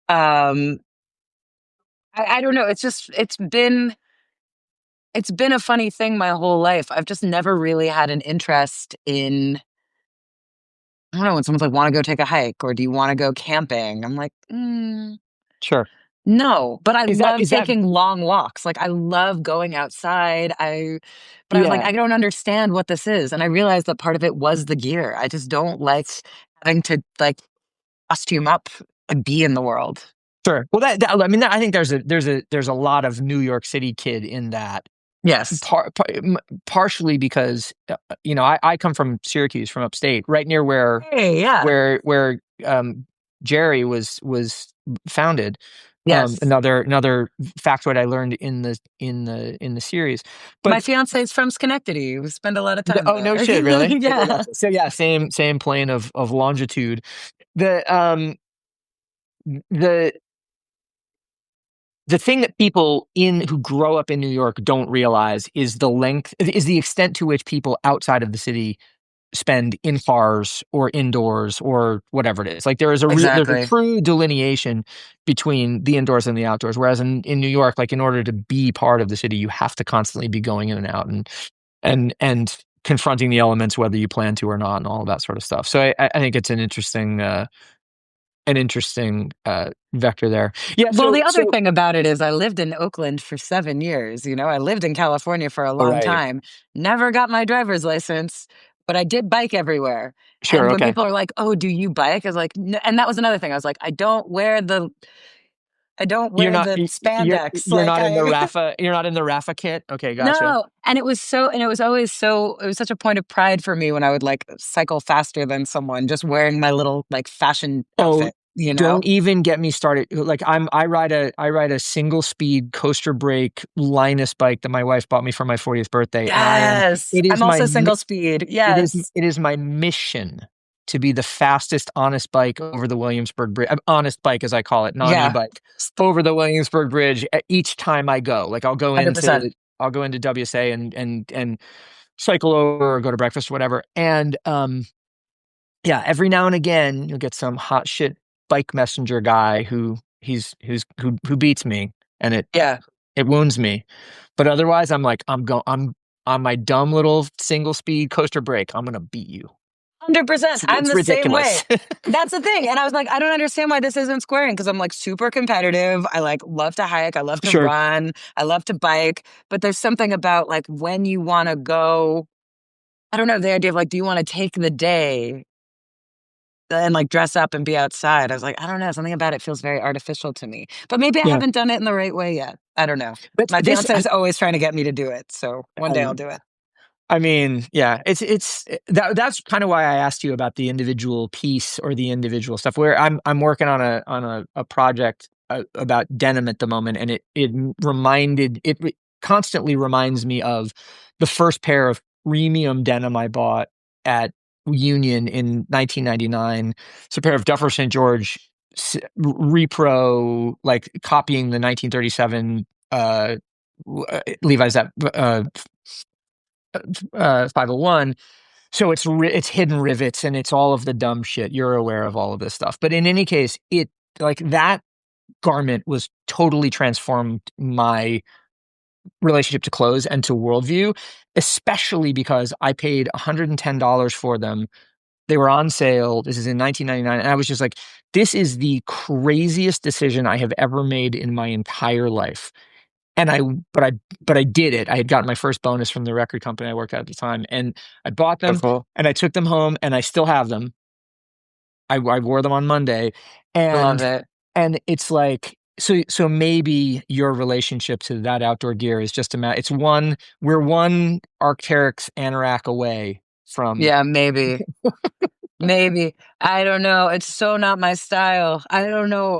Um, I don't know. It's been a funny thing my whole life. I've just never really had an interest in, I don't know, when someone's like, want to go take a hike or do you want to go camping? I'm like, sure. no, but I love Is that taking long walks. Like I love going outside. But I was like, yeah? I don't understand what this is. And I realized that part of it was the gear. I just don't like having to like costume up and be in the world. Sure. Well, I mean, I think there's a lot of New York City kid in that. Yes. Partially because I come from Syracuse, from upstate, right near where Hey, yeah. where where um, Jerry was founded. Yes. Another factoid I learned in the series, My but fiance is from Schenectady. We spend a lot of time oh no there. shit, really? Okay, Yeah. gotcha. So yeah, same plane of longitude. The the the thing that people in who grow up in New York don't realize is the extent to which people outside of the city spend in cars or indoors or whatever it is. Like there's a Exactly. true delineation between the indoors and the outdoors. Whereas in New York, like in order to be part of the city, you have to constantly be going in and out and confronting the elements, whether you plan to or not, and all of that sort of stuff. So I think it's an interesting vector there. Yeah. Well, So the other thing about it is I lived in Oakland for 7 years. You know, I lived in California for a all long right. time, never got my driver's license, but I did bike everywhere. Sure. And when Okay. people are like, "Oh, do you bike?" I was like, "No," and that was another thing. I was like, I don't You're wear not the you're spandex. you're Like not in the I Rafa you're not in the Rafa kit. Okay, gotcha. No, and it was always it was such a point of pride for me when I would like cycle faster than someone just wearing my little like fashion Oh, outfit, you know? don't even get me started. Like I ride a single speed coaster brake Linus bike that my wife bought me for my 40th birthday, and Yes. it I'm is my also mi- single speed. Yes. it is my mission to be the fastest honest bike over the Williamsburg Bridge. Honest bike, as I call it, non Yeah, e-bike, over the Williamsburg Bridge each time I go. Like I'll go into WSA and cycle over or go to breakfast or whatever. And yeah, every now and again you'll get some hot shit bike messenger guy who beats me, and yeah. it wounds me. But otherwise, I'm on my dumb little single speed coaster brake. I'm gonna beat you. 100%. I'm It's the same way. ridiculous. That's the thing. And I was like, I don't understand why this isn't squaring because I'm like super competitive. I like love to hike. I love to Sure. run. I love to bike. But there's something about like when you want to go, I don't know, the idea of like, do you want to take the day and like dress up and be outside? I was like, I don't know. Something about it feels very artificial to me. But maybe I Yeah. haven't done it in the right way yet. I don't know. But My fiance is always trying to get me to do it. So one day I'll um, do it. I mean, yeah, that's kind of why I asked you about the individual piece or the individual stuff. Where I'm working on a project about denim at the moment, and it constantly reminds me of the first pair of premium denim I bought at Union in 1999. It's a pair of Duffer St. George repro, like copying the 1937 Levi's that 501. So it's hidden rivets and it's all of the dumb shit. You're aware of all of this stuff. But in any case, it like that garment was totally transformed my relationship to clothes and to worldview, especially because I paid $110 for them. They were on sale. This is in 1999. And I was just like, this is the craziest decision I have ever made in my entire life. And but I did it. I had gotten my first bonus from the record company I worked at the time, and I bought So them cool. and I took them home, and I still have them. I wore them on Monday, I love and it. it's like so maybe your relationship to that outdoor gear is just it's we're one Arc'teryx anorak away from. Yeah, maybe. Maybe. I don't know. It's so not my style. I don't know.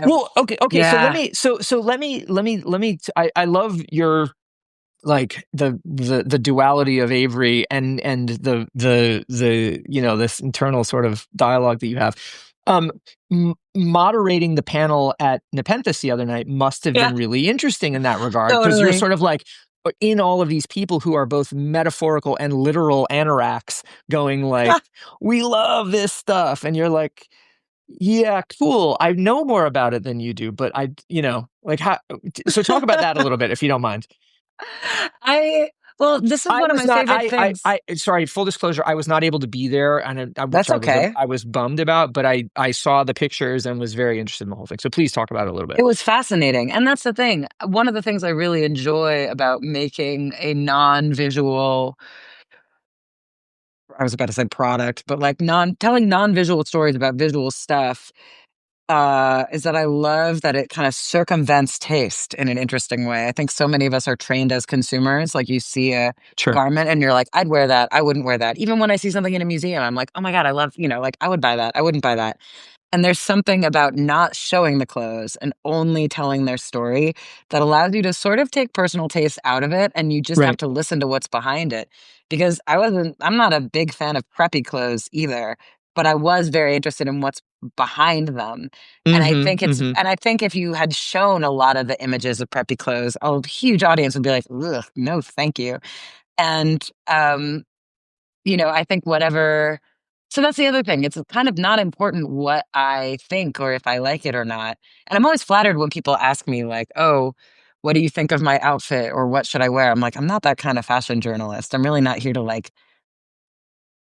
Well, okay. So Yeah. let me. I love your like the duality of Avery and the this internal sort of dialogue that you have. Um, Moderating the panel at Nepenthes the other night must have Yeah, been really interesting in that regard, because you're totally. sort of like in all of these people who are both metaphorical and literal anoraks going like, we love this stuff, and you're like, yeah, cool. I know more about it than you do, but like how, so talk about that a little bit if you don't mind. I well, this is I one of was my not. favorite things. Sorry. Full disclosure. I was not able to be there, and which That's okay. I was bummed about. But I saw the pictures and was very interested in the whole thing. So please talk about it a little bit. It was fascinating. And that's the thing. One of the things I really enjoy about making a non-visual, I was about to say product, but like telling non-visual stories about visual stuff, is that I love that it kind of circumvents taste in an interesting way. I think so many of us are trained as consumers. Like you see a Sure. garment and you're like, I'd wear that. I wouldn't wear that. Even when I see something in a museum, I'm like, oh my God, I love, like I would buy that. I wouldn't buy that. And there's something about not showing the clothes and only telling their story that allows you to sort of take personal taste out of it. And you just have Right. to listen to what's behind it. Because I'm not a big fan of preppy clothes either, but I was very interested in what's behind them. Mm-hmm. Mm-hmm. And I think if you had shown a lot of the images of preppy clothes, a huge audience would be like, ugh, no, thank you. And, I think whatever. So that's the other thing. It's kind of not important what I think or if I like it or not. And I'm always flattered when people ask me, like, oh, what do you think of my outfit or what should I wear? I'm like, I'm not that kind of fashion journalist. I'm really not here to like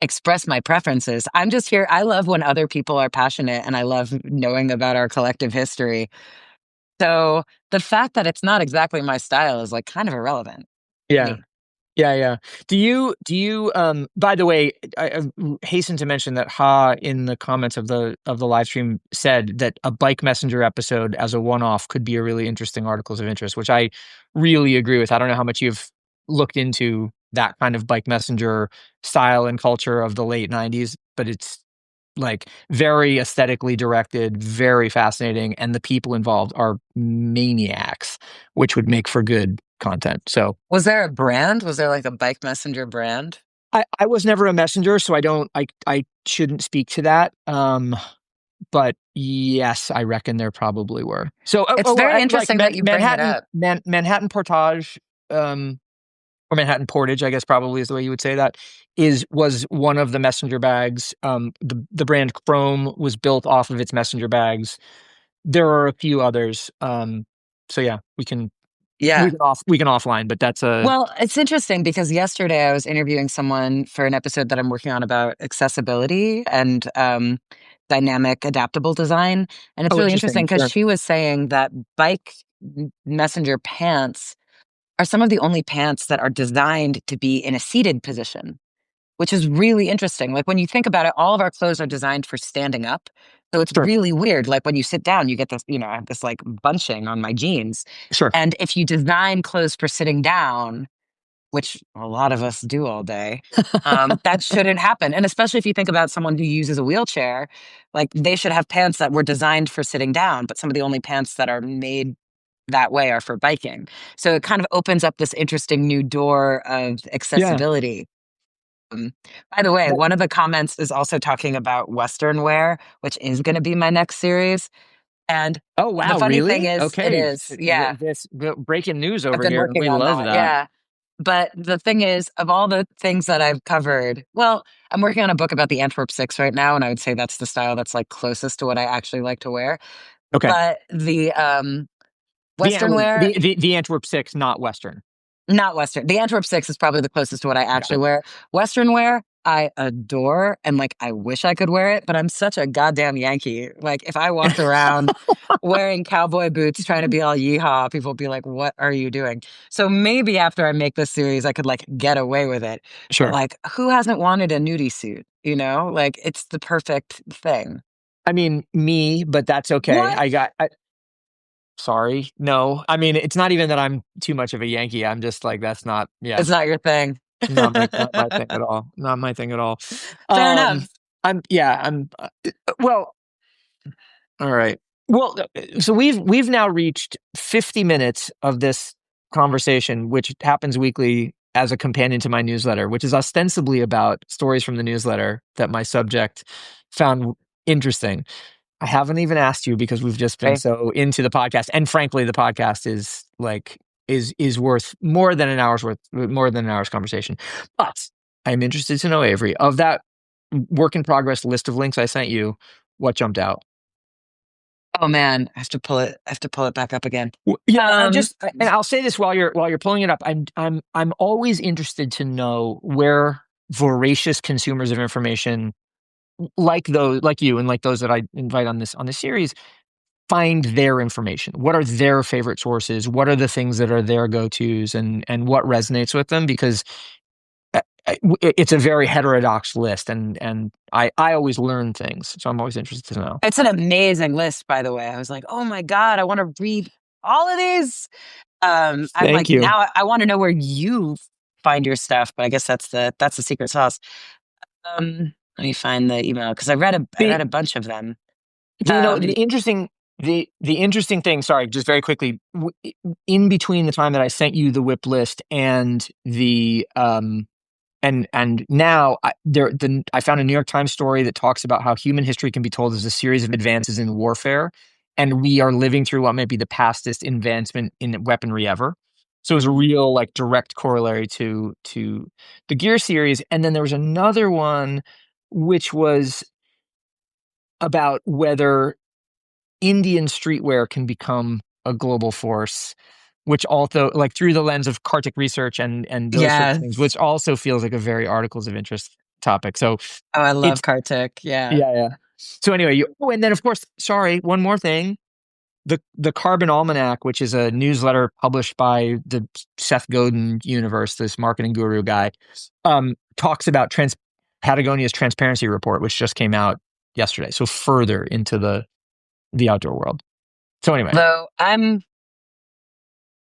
express my preferences. I'm just here. I love when other people are passionate and I love knowing about our collective history. So the fact that it's not exactly my style is like kind of irrelevant to Yeah. me. Yeah, yeah. Do you by the way, I hasten to mention that Ha in the comments of the live stream said that a Bike Messenger episode as a one-off could be a really interesting articles of interest, which I really agree with. I don't know how much you've looked into that kind of Bike Messenger style and culture of the late 90s, but it's like very aesthetically directed, very fascinating, and the people involved are maniacs, which would make for good content. So Was there a brand? Was there like a bike messenger brand? I was never a messenger, so I shouldn't speak to that. But yes, I reckon there probably were. So, It's very like interesting that you bring it up. Manhattan Portage, or Manhattan Portage, I guess probably is the way you would say that, was one of the messenger bags. The brand Chrome was built off of its messenger bags. There are a few others. So yeah, Yeah. we can offline, but that's a Well, it's interesting because yesterday I was interviewing someone for an episode that I'm working on about accessibility and dynamic adaptable design. And it's oh really interesting interesting. because Sure, she was saying that bike messenger pants are some of the only pants that are designed to be in a seated position, which is really interesting. Like when you think about it, all of our clothes are designed for standing up. So it's sure, really weird. Like when you sit down, you get this, I have this like bunching on my jeans. sure. And if you design clothes for sitting down, which a lot of us do all day, that shouldn't happen. And especially if you think about someone who uses a wheelchair, like they should have pants that were designed for sitting down, but some of the only pants that are made that way are for biking. So it kind of opens up this interesting new door of Yeah. accessibility. Um, by the way, That, one of the comments is also talking about Western wear, which is going to be my next series. And oh the wow, funny thing really? is, it Okay. is, yeah, Breaking news I've over been here. working We on love that. that. Yeah. But the thing is, of all the things that I've covered, well, I'm working on a book about the Antwerp Six right now, and I would say that's the style that's like closest to what I actually like to wear. Okay. But the The Western wear, the Antwerp Six, not Western. not Western. The Antwerp Six is probably the closest to what I Got actually it. wear. Western wear, I adore, and like I wish I could wear it, but I'm such a goddamn Yankee. Like if I walked around wearing cowboy boots trying to be all yeehaw, people would be like, "What are you doing?" So maybe after I make this series, I could like get away with it. But Sure. like, who hasn't wanted a nudie suit? Like it's the perfect thing. I mean, me, but that's okay. What? Sorry. No. I mean, it's not even that I'm too much of a Yankee. I'm just like, that's not, yeah, It's not your thing. not my thing at all. Not my thing at all. Fair Um, enough. well, all right. Well, so we've now reached 50 minutes of this conversation, which happens weekly as a companion to my newsletter, which is ostensibly about stories from the newsletter that my subject found interesting. I haven't even asked you because we've just been Okay. so into the podcast, and frankly, the podcast is worth more than an hour's conversation. But I'm interested to know, Avery, of that work in progress list of links I sent you, what jumped out? Oh man, I have to pull it. I have to pull it back up again. Yeah, Um, and I'll say this while you're pulling it up. I'm always interested to know where voracious consumers of information like you and like those that I invite on this series find their information. What are their favorite sources? What are the things that are their go-tos and what resonates with them? Because it's a very heterodox list and I always learn things. So I'm always interested to know. it's an amazing list, by the way. I was like, oh my God, I want to read all of these. I'm Thank like, you. now I want to know where you find your stuff, but I guess that's the secret sauce. Let me find the email because I The read a bunch of them. you know Um, the interesting thing, sorry, just very quickly, in between the time that I sent you the whip list and the and now I found a New York Times story that talks about how human history can be told as a series of advances in warfare, and we are living through what might be the fastest advancement in weaponry ever. So it was a real like direct corollary to the Gear series, and then there was another one which was about whether Indian streetwear can become a global force, which also like through the lens of Kartik research and those sorts of things, yes. which also feels like a very articles of interest topic. So Oh, I love it's Kartik. Yeah. yeah, yeah. So anyway, and then of course, sorry, one more thing. The Carbon Almanac, which is a newsletter published by the Seth Godin universe, this marketing guru guy, talks about Patagonia's transparency report, which just came out yesterday. So further into the outdoor world. So anyway, Though I'm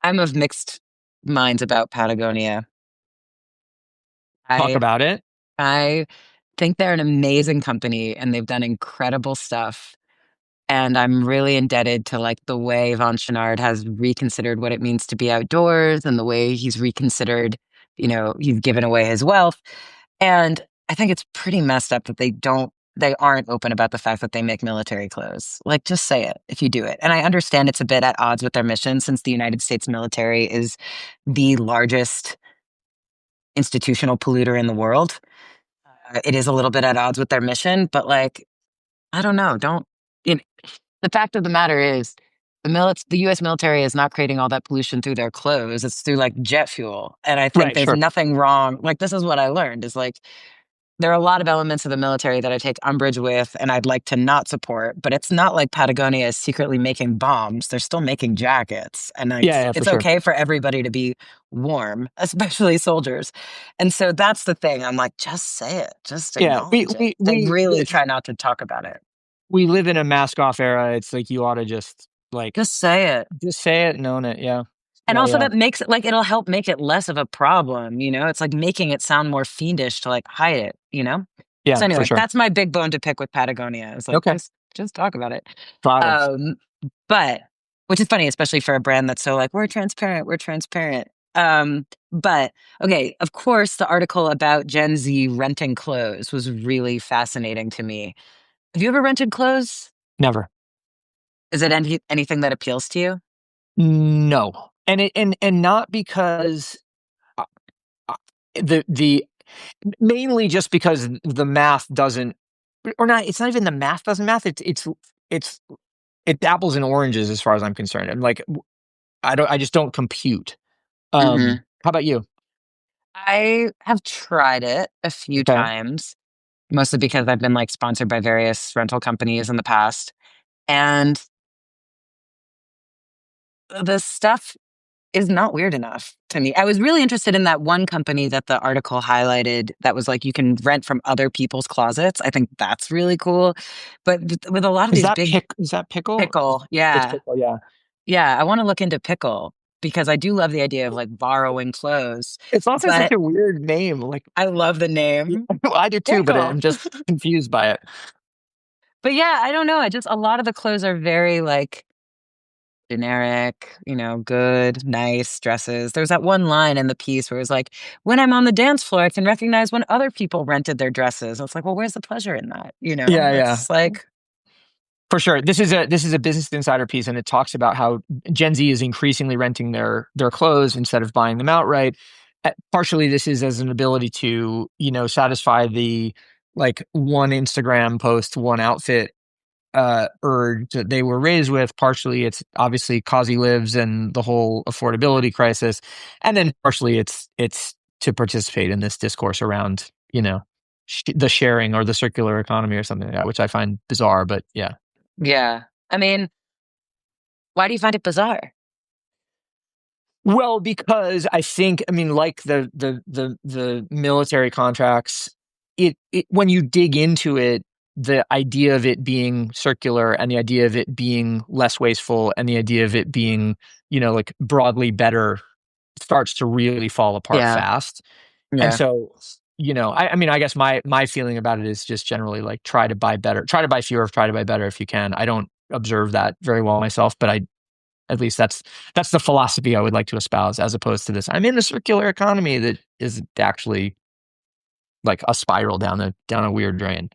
of mixed minds about Patagonia. talk I about it. I think they're an amazing company and they've done incredible stuff. And I'm really indebted to like the way Von Chenard has reconsidered what it means to be outdoors and the way he's reconsidered, he's given away his wealth. And I think it's pretty messed up that they aren't open about the fact that they make military clothes. Like, just say it if you do it. And I understand it's a bit at odds with their mission since the United States military is the largest institutional polluter in the world. It is a little bit at odds with their mission, but like, I don't know. Don't, you know, the fact of the matter is, the U.S. military is not creating all that pollution through their clothes. It's through like jet fuel, and I think Right, there's sure. nothing wrong. Like this is what I learned is like there are a lot of elements of the military that I take umbrage with and I'd like to not support, but it's not like Patagonia is secretly making bombs. They're still making jackets. And like Yeah, yeah, for it's sure. okay for everybody to be warm, especially soldiers. And so that's the thing. I'm like, just say it. Just Yeah, acknowledge it. They really try not to talk about it. we live in a mask off era. It's like you ought to just like Just say it. just say it and own it. Yeah. And Yeah, also yeah. that makes it like it'll help make it less of a problem, you know? It's like making it sound more fiendish to like hide it, you know? Yeah, So for anyway, sure. that's my big bone to pick with Patagonia. It's like Okay. just talk about it. Got it. Um, but which is funny, especially for a brand that's so like, we're transparent, we're transparent. But okay, of course, the article about Gen Z renting clothes was really fascinating to me. Have you ever rented clothes? Never. Is it anything that appeals to you? No. And not because uh, uh, the mainly just because the math doesn't, or not, it's not even the math doesn't math. It's it's apples and oranges as far as I'm concerned. I'm like I just don't compute. Hmm. How about you? I have tried it a few Okay. times, mostly because I've been like sponsored by various rental companies in the past. And the stuff is not weird enough to me. I was really interested in that one company that the article highlighted that was like you can rent from other people's closets. I think that's really cool. But with a lot of these big Is that pickle? pickle, It's yeah. pickle, yeah. Yeah, I want to look into pickle because I do love the idea of like borrowing clothes, It's also such but a weird name. Like I love the yeah, name I do too, but pickle. I'm just confused by it. But yeah, I don't know. I just a lot of the clothes are very like generic, good, nice dresses. There's that one line in the piece where it's like, when I'm on the dance floor, I can recognize when other people rented their dresses. It's like, well, where's the pleasure in that? Yeah, yeah. That's like, For sure. This is a Business Insider piece, and it talks about how Gen Z is increasingly renting their clothes instead of buying them outright. Partially, this is as an ability to satisfy the like one Instagram post, one outfit urge that they were raised with. Partially, it's obviously Causey Lives and the whole affordability crisis, and then partially it's to participate in this discourse around the sharing or the circular economy or something like that, which I find bizarre. But yeah. yeah. I mean, why do you find it bizarre? Well, because I mean, like the military contracts, it when you dig into it, the idea of it being circular and the idea of it being less wasteful and the idea of it being, like broadly better starts to really fall apart Yeah. fast. And Yeah. so, I mean, I guess my feeling about it is just generally like try to buy better, try to buy fewer, try to buy better if you can. I don't observe that very well myself, but at least that's the philosophy I would like to espouse, as opposed to this. I'm in the circular economy that is actually like a spiral down a weird drain.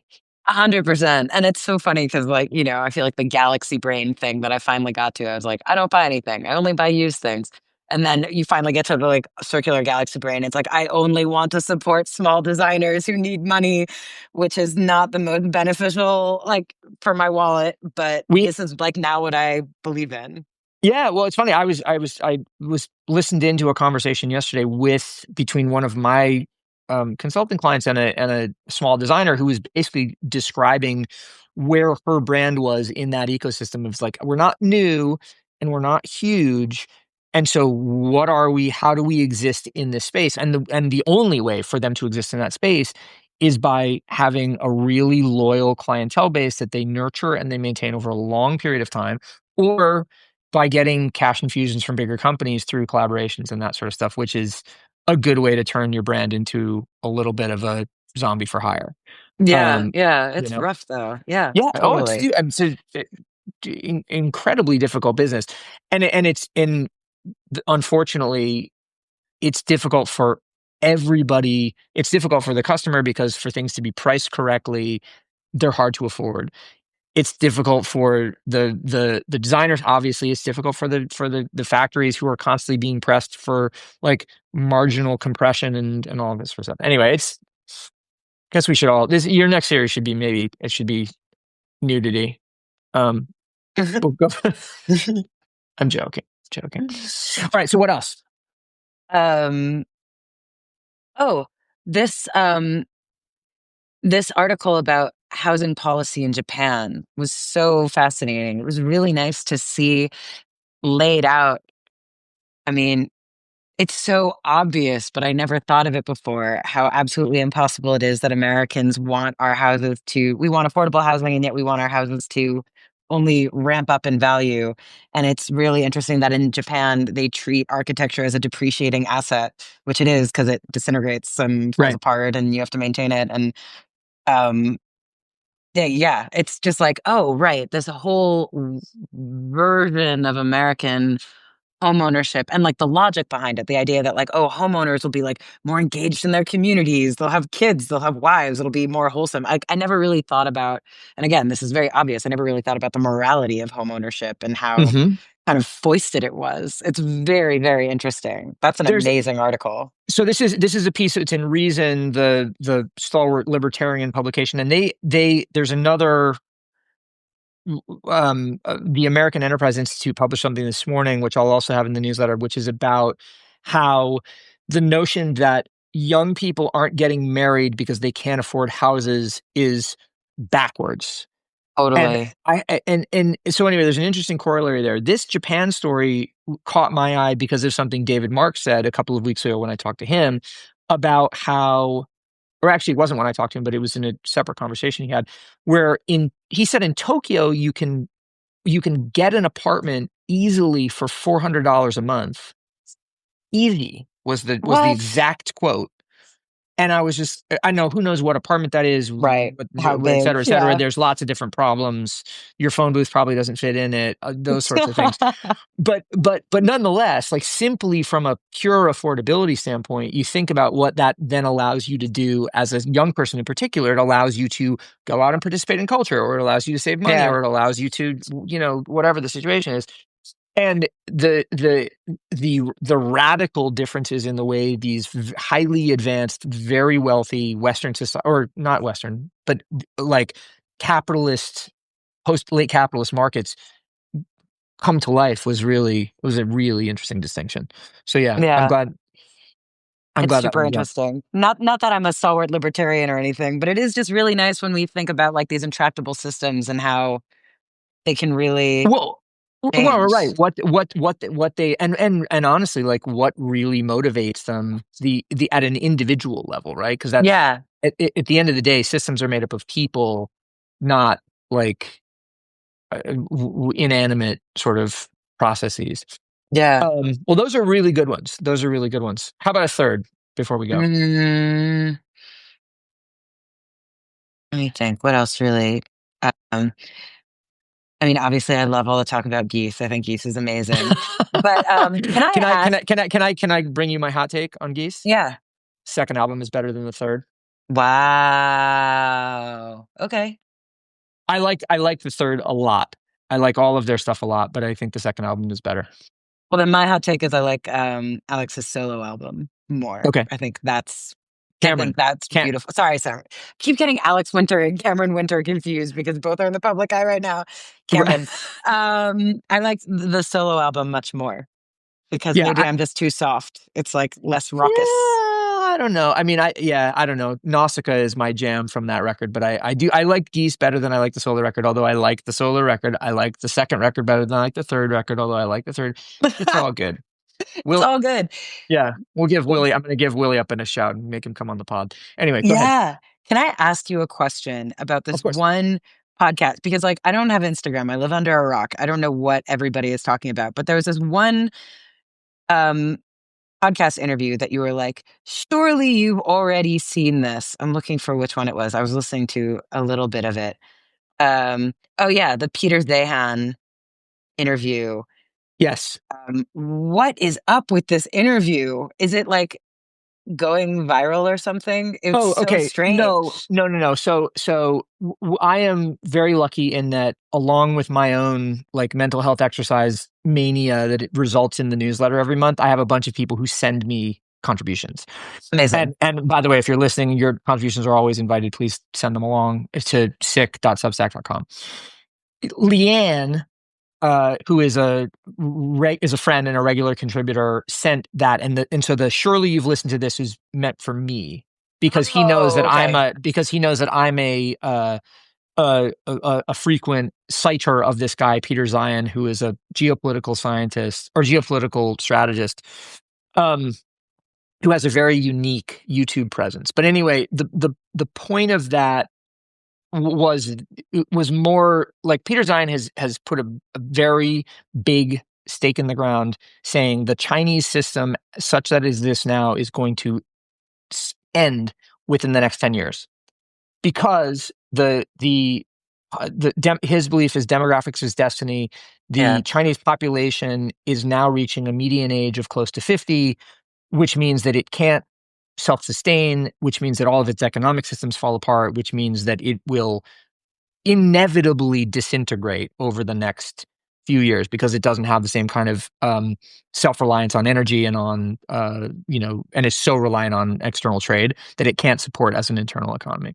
100%. And it's so funny because, like, I feel like the galaxy brain thing that I finally got to, I was like, I don't buy anything. I only buy used things. And then you finally get to the like circular galaxy brain. It's like, I only want to support small designers who need money, which is not the most beneficial, like, for my wallet. But We this is like now what I believe in. Yeah, well, it's funny. I was listened into a conversation yesterday with between one of my consulting clients and a small designer who was basically describing where her brand was in that ecosystem. It's like we're not new and we're not huge, and so what are we? How do we exist in this space? And the only way for them to exist in that space is by having a really loyal clientele base that they nurture and they maintain over a long period of time, or by getting cash infusions from bigger companies through collaborations and that sort of stuff, which is a good way to turn your brand into a little bit of a zombie for hire. Yeah. Um, Yeah. you It's know, rough though. Yeah. yeah. Oh, Totally. incredibly difficult business, and unfortunately, it's difficult for everybody, it's difficult for the customer because for things to be priced correctly, they're hard to afford. It's difficult for the designers. Obviously, it's difficult for the factories who are constantly being pressed for like marginal compression and all this sort of stuff. Anyway, it's guess we should all this your next series should be maybe it should be nudity. We'll go. I'm joking. Joking. All right. So what else? Um, oh, this this article about housing policy in Japan was so fascinating. It was really nice to see laid out. I mean, it's so obvious, but I never thought of it before, how absolutely impossible it is that Americans want our houses to, we want affordable housing, and yet we want our houses to only ramp up in value. And it's really interesting that in Japan, they treat architecture as a depreciating asset, which it is because it disintegrates and falls Right. apart and you have to maintain it. And um, yeah, it's just like, oh, right, this whole version of American homeownership and like the logic behind it, the idea that like, oh, homeowners will be like more engaged in their communities, they'll have kids, they'll have wives, it'll be more wholesome. I never really thought about, and again, this is very obvious, I never really thought about the morality of homeownership and how Mm-hmm. kind of foisted it was. It's very, very interesting. That's an There's amazing article. so this is a piece that's in Reason, the stalwart libertarian publication, and they there's another the American Enterprise Institute published something this morning, which I'll also have in the newsletter, which is about how the notion that young people aren't getting married because they can't afford houses is backwards. And Totally. and so anyway, there's an interesting corollary there. This Japan story caught my eye because of something David Mark said a couple of weeks ago when I talked to him about how, or actually it wasn't when I talked to him, but it was in a separate conversation he had, where he said in Tokyo you can get an apartment easily for $400 a month. Easy was the What? exact quote. And I was just, I know who knows what apartment that is, Right. but How et big? cetera, et cetera. Yeah. There's lots of different problems. Your phone booth probably doesn't fit in it, those sorts of things. But nonetheless, like simply from a pure affordability standpoint, you think about what that then allows you to do as a young person in particular. It allows you to go out and participate in culture, or it allows you to save money, Yeah. or it allows you to, whatever the situation is. And the radical differences in the way these highly advanced, very wealthy Western society, or not Western, but like capitalist, post late capitalist markets come to life was a really interesting distinction. So yeah, I'm Yeah. glad I'm It's glad that super was up. interesting. Not that I'm a stalwart libertarian or anything, but it is just really nice when we think about like these intractable systems and how they can really Well, right. change. What they and honestly, like what really motivates them the at an individual level, right? Because that's Yeah. at the end of the day, systems are made up of people, not like inanimate sort of processes. Yeah. Well, those are really good ones. Those are really good ones. How about a third before we go? Mm, let me think. What else really? Um, I mean, obviously, I love all the talk about geese. I think geese is amazing. But can I ask? Can I bring you my hot take on Geese? Yeah. Second album is better than the third. Wow. Okay. I like the third a lot. I like all of their stuff a lot, but I think the second album is better. Well, then my hot take is I like Alex's solo album more. Okay, I think Cameron. that's Can beautiful. Sorry. Keep getting Alex Winter and Cameron Winter confused because both are in the public eye right now. Cameron. I like the solo album much more because Yeah, maybe I'm just too soft. It's like less yeah, raucous. I don't know. I mean, I don't know. Nausicaa is my jam from that record, but I like Geese better than I like the solo record. Although I like the solo record, I like the second record better than I like the third record. Although I like the third, it's all good. It's Will all good. Yeah, we'll give Willie. I'm going to give Willie up in a shout and make him come on the pod. Anyway, go ahead. Yeah. Can I ask you a question about Of this course. one podcast? Because like I don't have Instagram. I live under a rock. I don't know what everybody is talking about. But there was this one um podcast interview that you were like, surely you've already seen this. I'm looking for which one it was. I was listening to a little bit of it. Oh yeah, the Peter Zahan interview. Yes. What is up with this interview? Is it like going viral or something. It's Oh, so okay. No, strange. no, no, no. I am very lucky in that, along with my own like mental health exercise mania that it results in the newsletter every month, I have a bunch of people who send me contributions. Amazing. And by the way, if you're listening, your contributions are always invited. Please send them along to sick.substack.com. Leanne, who is a friend and a regular contributor, sent that, and so the surely you've listened to this is meant for me because he knows Oh, that okay. I'm a frequent citer of this guy Peter Zion, who is a geopolitical scientist or geopolitical strategist, um, who has a very unique YouTube presence. But anyway, the point of that was was more like Peter Zion has put a very big stake in the ground, saying the Chinese system, such that is this now, is going to end within the next 10 years because his belief is demographics is destiny. Yeah. The Chinese population is now reaching a median age of close to 50, which means that it can't self-sustain, which means that all of its economic systems fall apart, which means that it will inevitably disintegrate over the next few years because it doesn't have the same kind of self-reliance on energy and on and is so reliant on external trade that it can't support as an internal economy.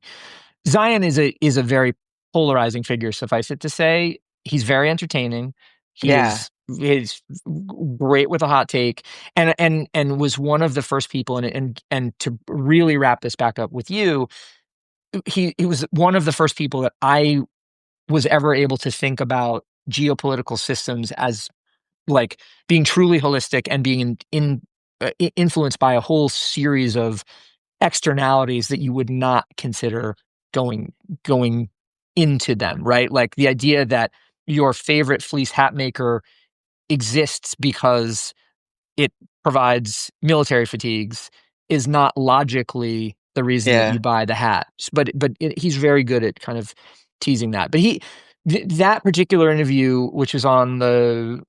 Zion is a very polarizing figure. Suffice it to say, he's very entertaining. He Yeah. is great with a hot take, and was one of the first people. And to really wrap this back up with you, he was one of the first people that I was ever able to think about geopolitical systems as like being truly holistic and being influenced by a whole series of externalities that you would not consider going into them, right? Like the idea that your favorite fleece hat maker exists because it provides military fatigues is not logically the reason that you Yeah. buy the hat. He's very good at kind of teasing that. But that particular interview, which is on the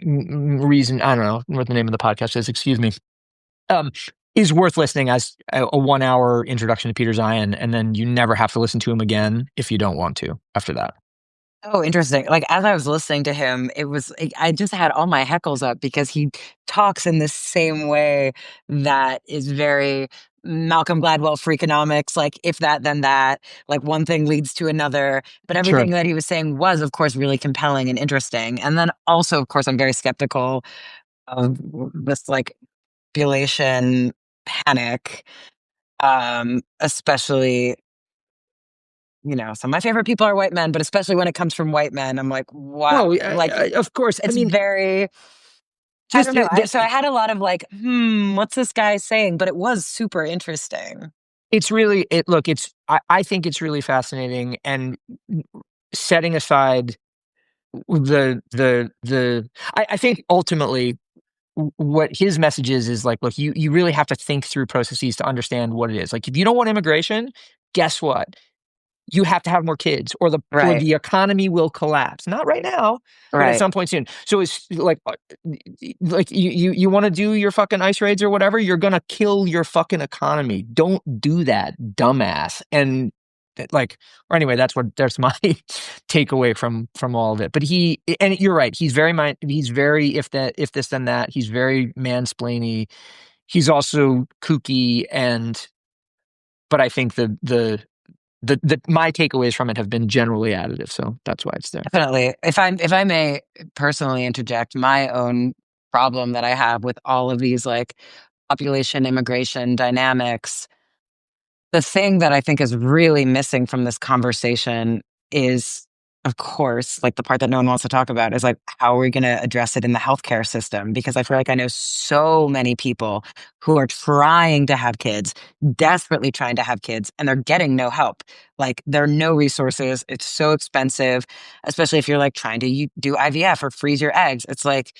reason, I don't know what the name of the podcast is, excuse me, um, is worth listening as a 1 hour introduction to Peter Zion, and then you never have to listen to him again if you don't want to after that. Oh, interesting. Like as I was listening to him, I just had all my heckles up because he talks in the same way that is very Malcolm Gladwell Freakonomics, like if that, then that, like one thing leads to another. But Sure. everything that he was saying was, of course, really compelling and interesting. And then also, of course, I'm very skeptical of this like population panic, especially some of my favorite people are white men, but especially when it comes from white men, I'm like, what? Oh, Like, of course. I it's mean, very, I just don't know. So I had a lot of like, what's this guy saying? But it was super interesting. it's really it. Look, I think it's really fascinating, and setting aside I think ultimately what his message is like, look, you really have to think through processes to understand what it is. Like, if you don't want immigration, guess what? You have to have more kids or Right. the economy will collapse. Not right now, but at Right. some point soon. So it's like you want to do your fucking ice raids or whatever, you're going to kill your fucking economy. Don't do that, dumbass. And like, or anyway, that's my takeaway from all of it. But and you're right, he's very if this then that, he's very mansplainy. He's also kooky, but I think my takeaways from it have been generally additive, so that's why it's there. Definitely. If I may personally interject my own problem that I have with all of these like population immigration dynamics. The thing that I think is really missing from this conversation is, of course, like the part that no one wants to talk about is like, how are we going to address it in the healthcare system? Because I feel like I know so many people who are trying to have kids, desperately trying to have kids, and they're getting no help. Like, there are no resources. It's so expensive, especially if you're like trying to do IVF or freeze your eggs. It's like,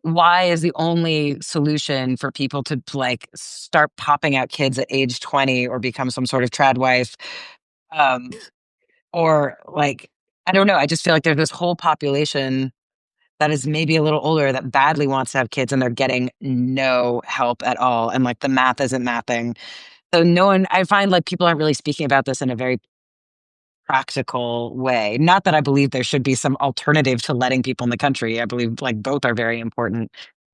why is the only solution for people to like start popping out kids at age 20 or become some sort of trad wife, um or like I don't know, I just feel like there's this whole population that is maybe a little older that badly wants to have kids and they're getting no help at all. And like the math isn't mathing. So no one, I find like people aren't really speaking about this in a very practical way. Not that I believe there should be some alternative to letting people in the country. I believe like both are very important.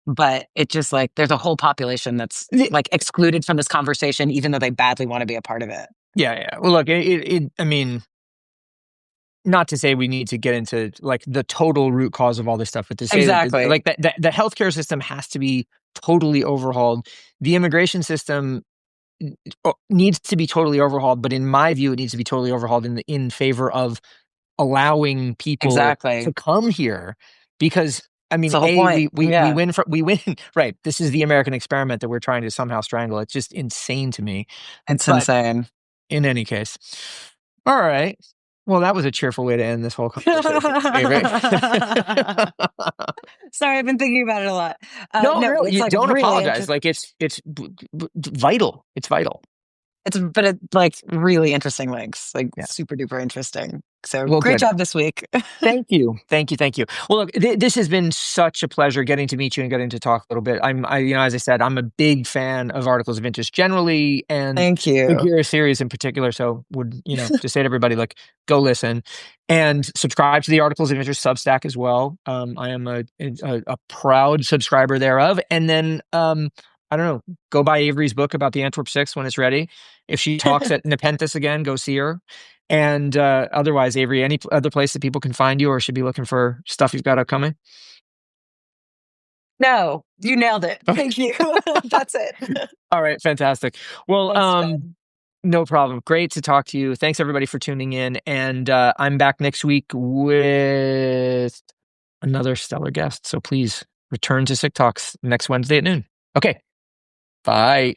But it just like there's a whole population that's like excluded from this conversation, even though they badly want to be a part of it. Yeah, yeah. Well, look, I mean, not to say we need to get into like the total root cause of all this stuff, but to say that Exactly. like the healthcare system has to be totally overhauled. The immigration system needs to be totally overhauled, but in my view, it needs to be totally overhauled in favor of allowing people Exactly. to come here, because I That's mean, the whole point. we Yeah. win right. This is the American experiment that we're trying to somehow strangle. It's just insane to me. It's But insane. in any case, all right. Well, that was a cheerful way to end this whole conversation, Avery. Sorry, I've been thinking about it a lot. No, No, no, it's you like don't really apologize. interesting. Like it's vital. It's vital. But it's like really interesting links, like Yeah. super duper interesting. So Well, great good. job this week. Thank you. Thank you. Thank you. Well, look, this has been such a pleasure getting to meet you and getting to talk a little bit. As I said, I'm a big fan of articles of interest generally and Thank the you. Gear series in particular. So would, just say to everybody, like, go listen and subscribe to the articles of interest Substack as well. I am a proud subscriber thereof. And then, I don't know, go buy Avery's book about the Antwerp Six when it's ready. If she talks at Nepenthes again, go see her. And otherwise, Avery, any other place that people can find you or should be looking for stuff you've got upcoming? No, you nailed it. Okay. Thank you. That's it. All right, fantastic. Well, Thanks, Ben. no problem. Great to talk to you. Thanks everybody for tuning in. And I'm back next week with another stellar guest. So please return to SIC Talks next Wednesday at noon. Okay. Bye.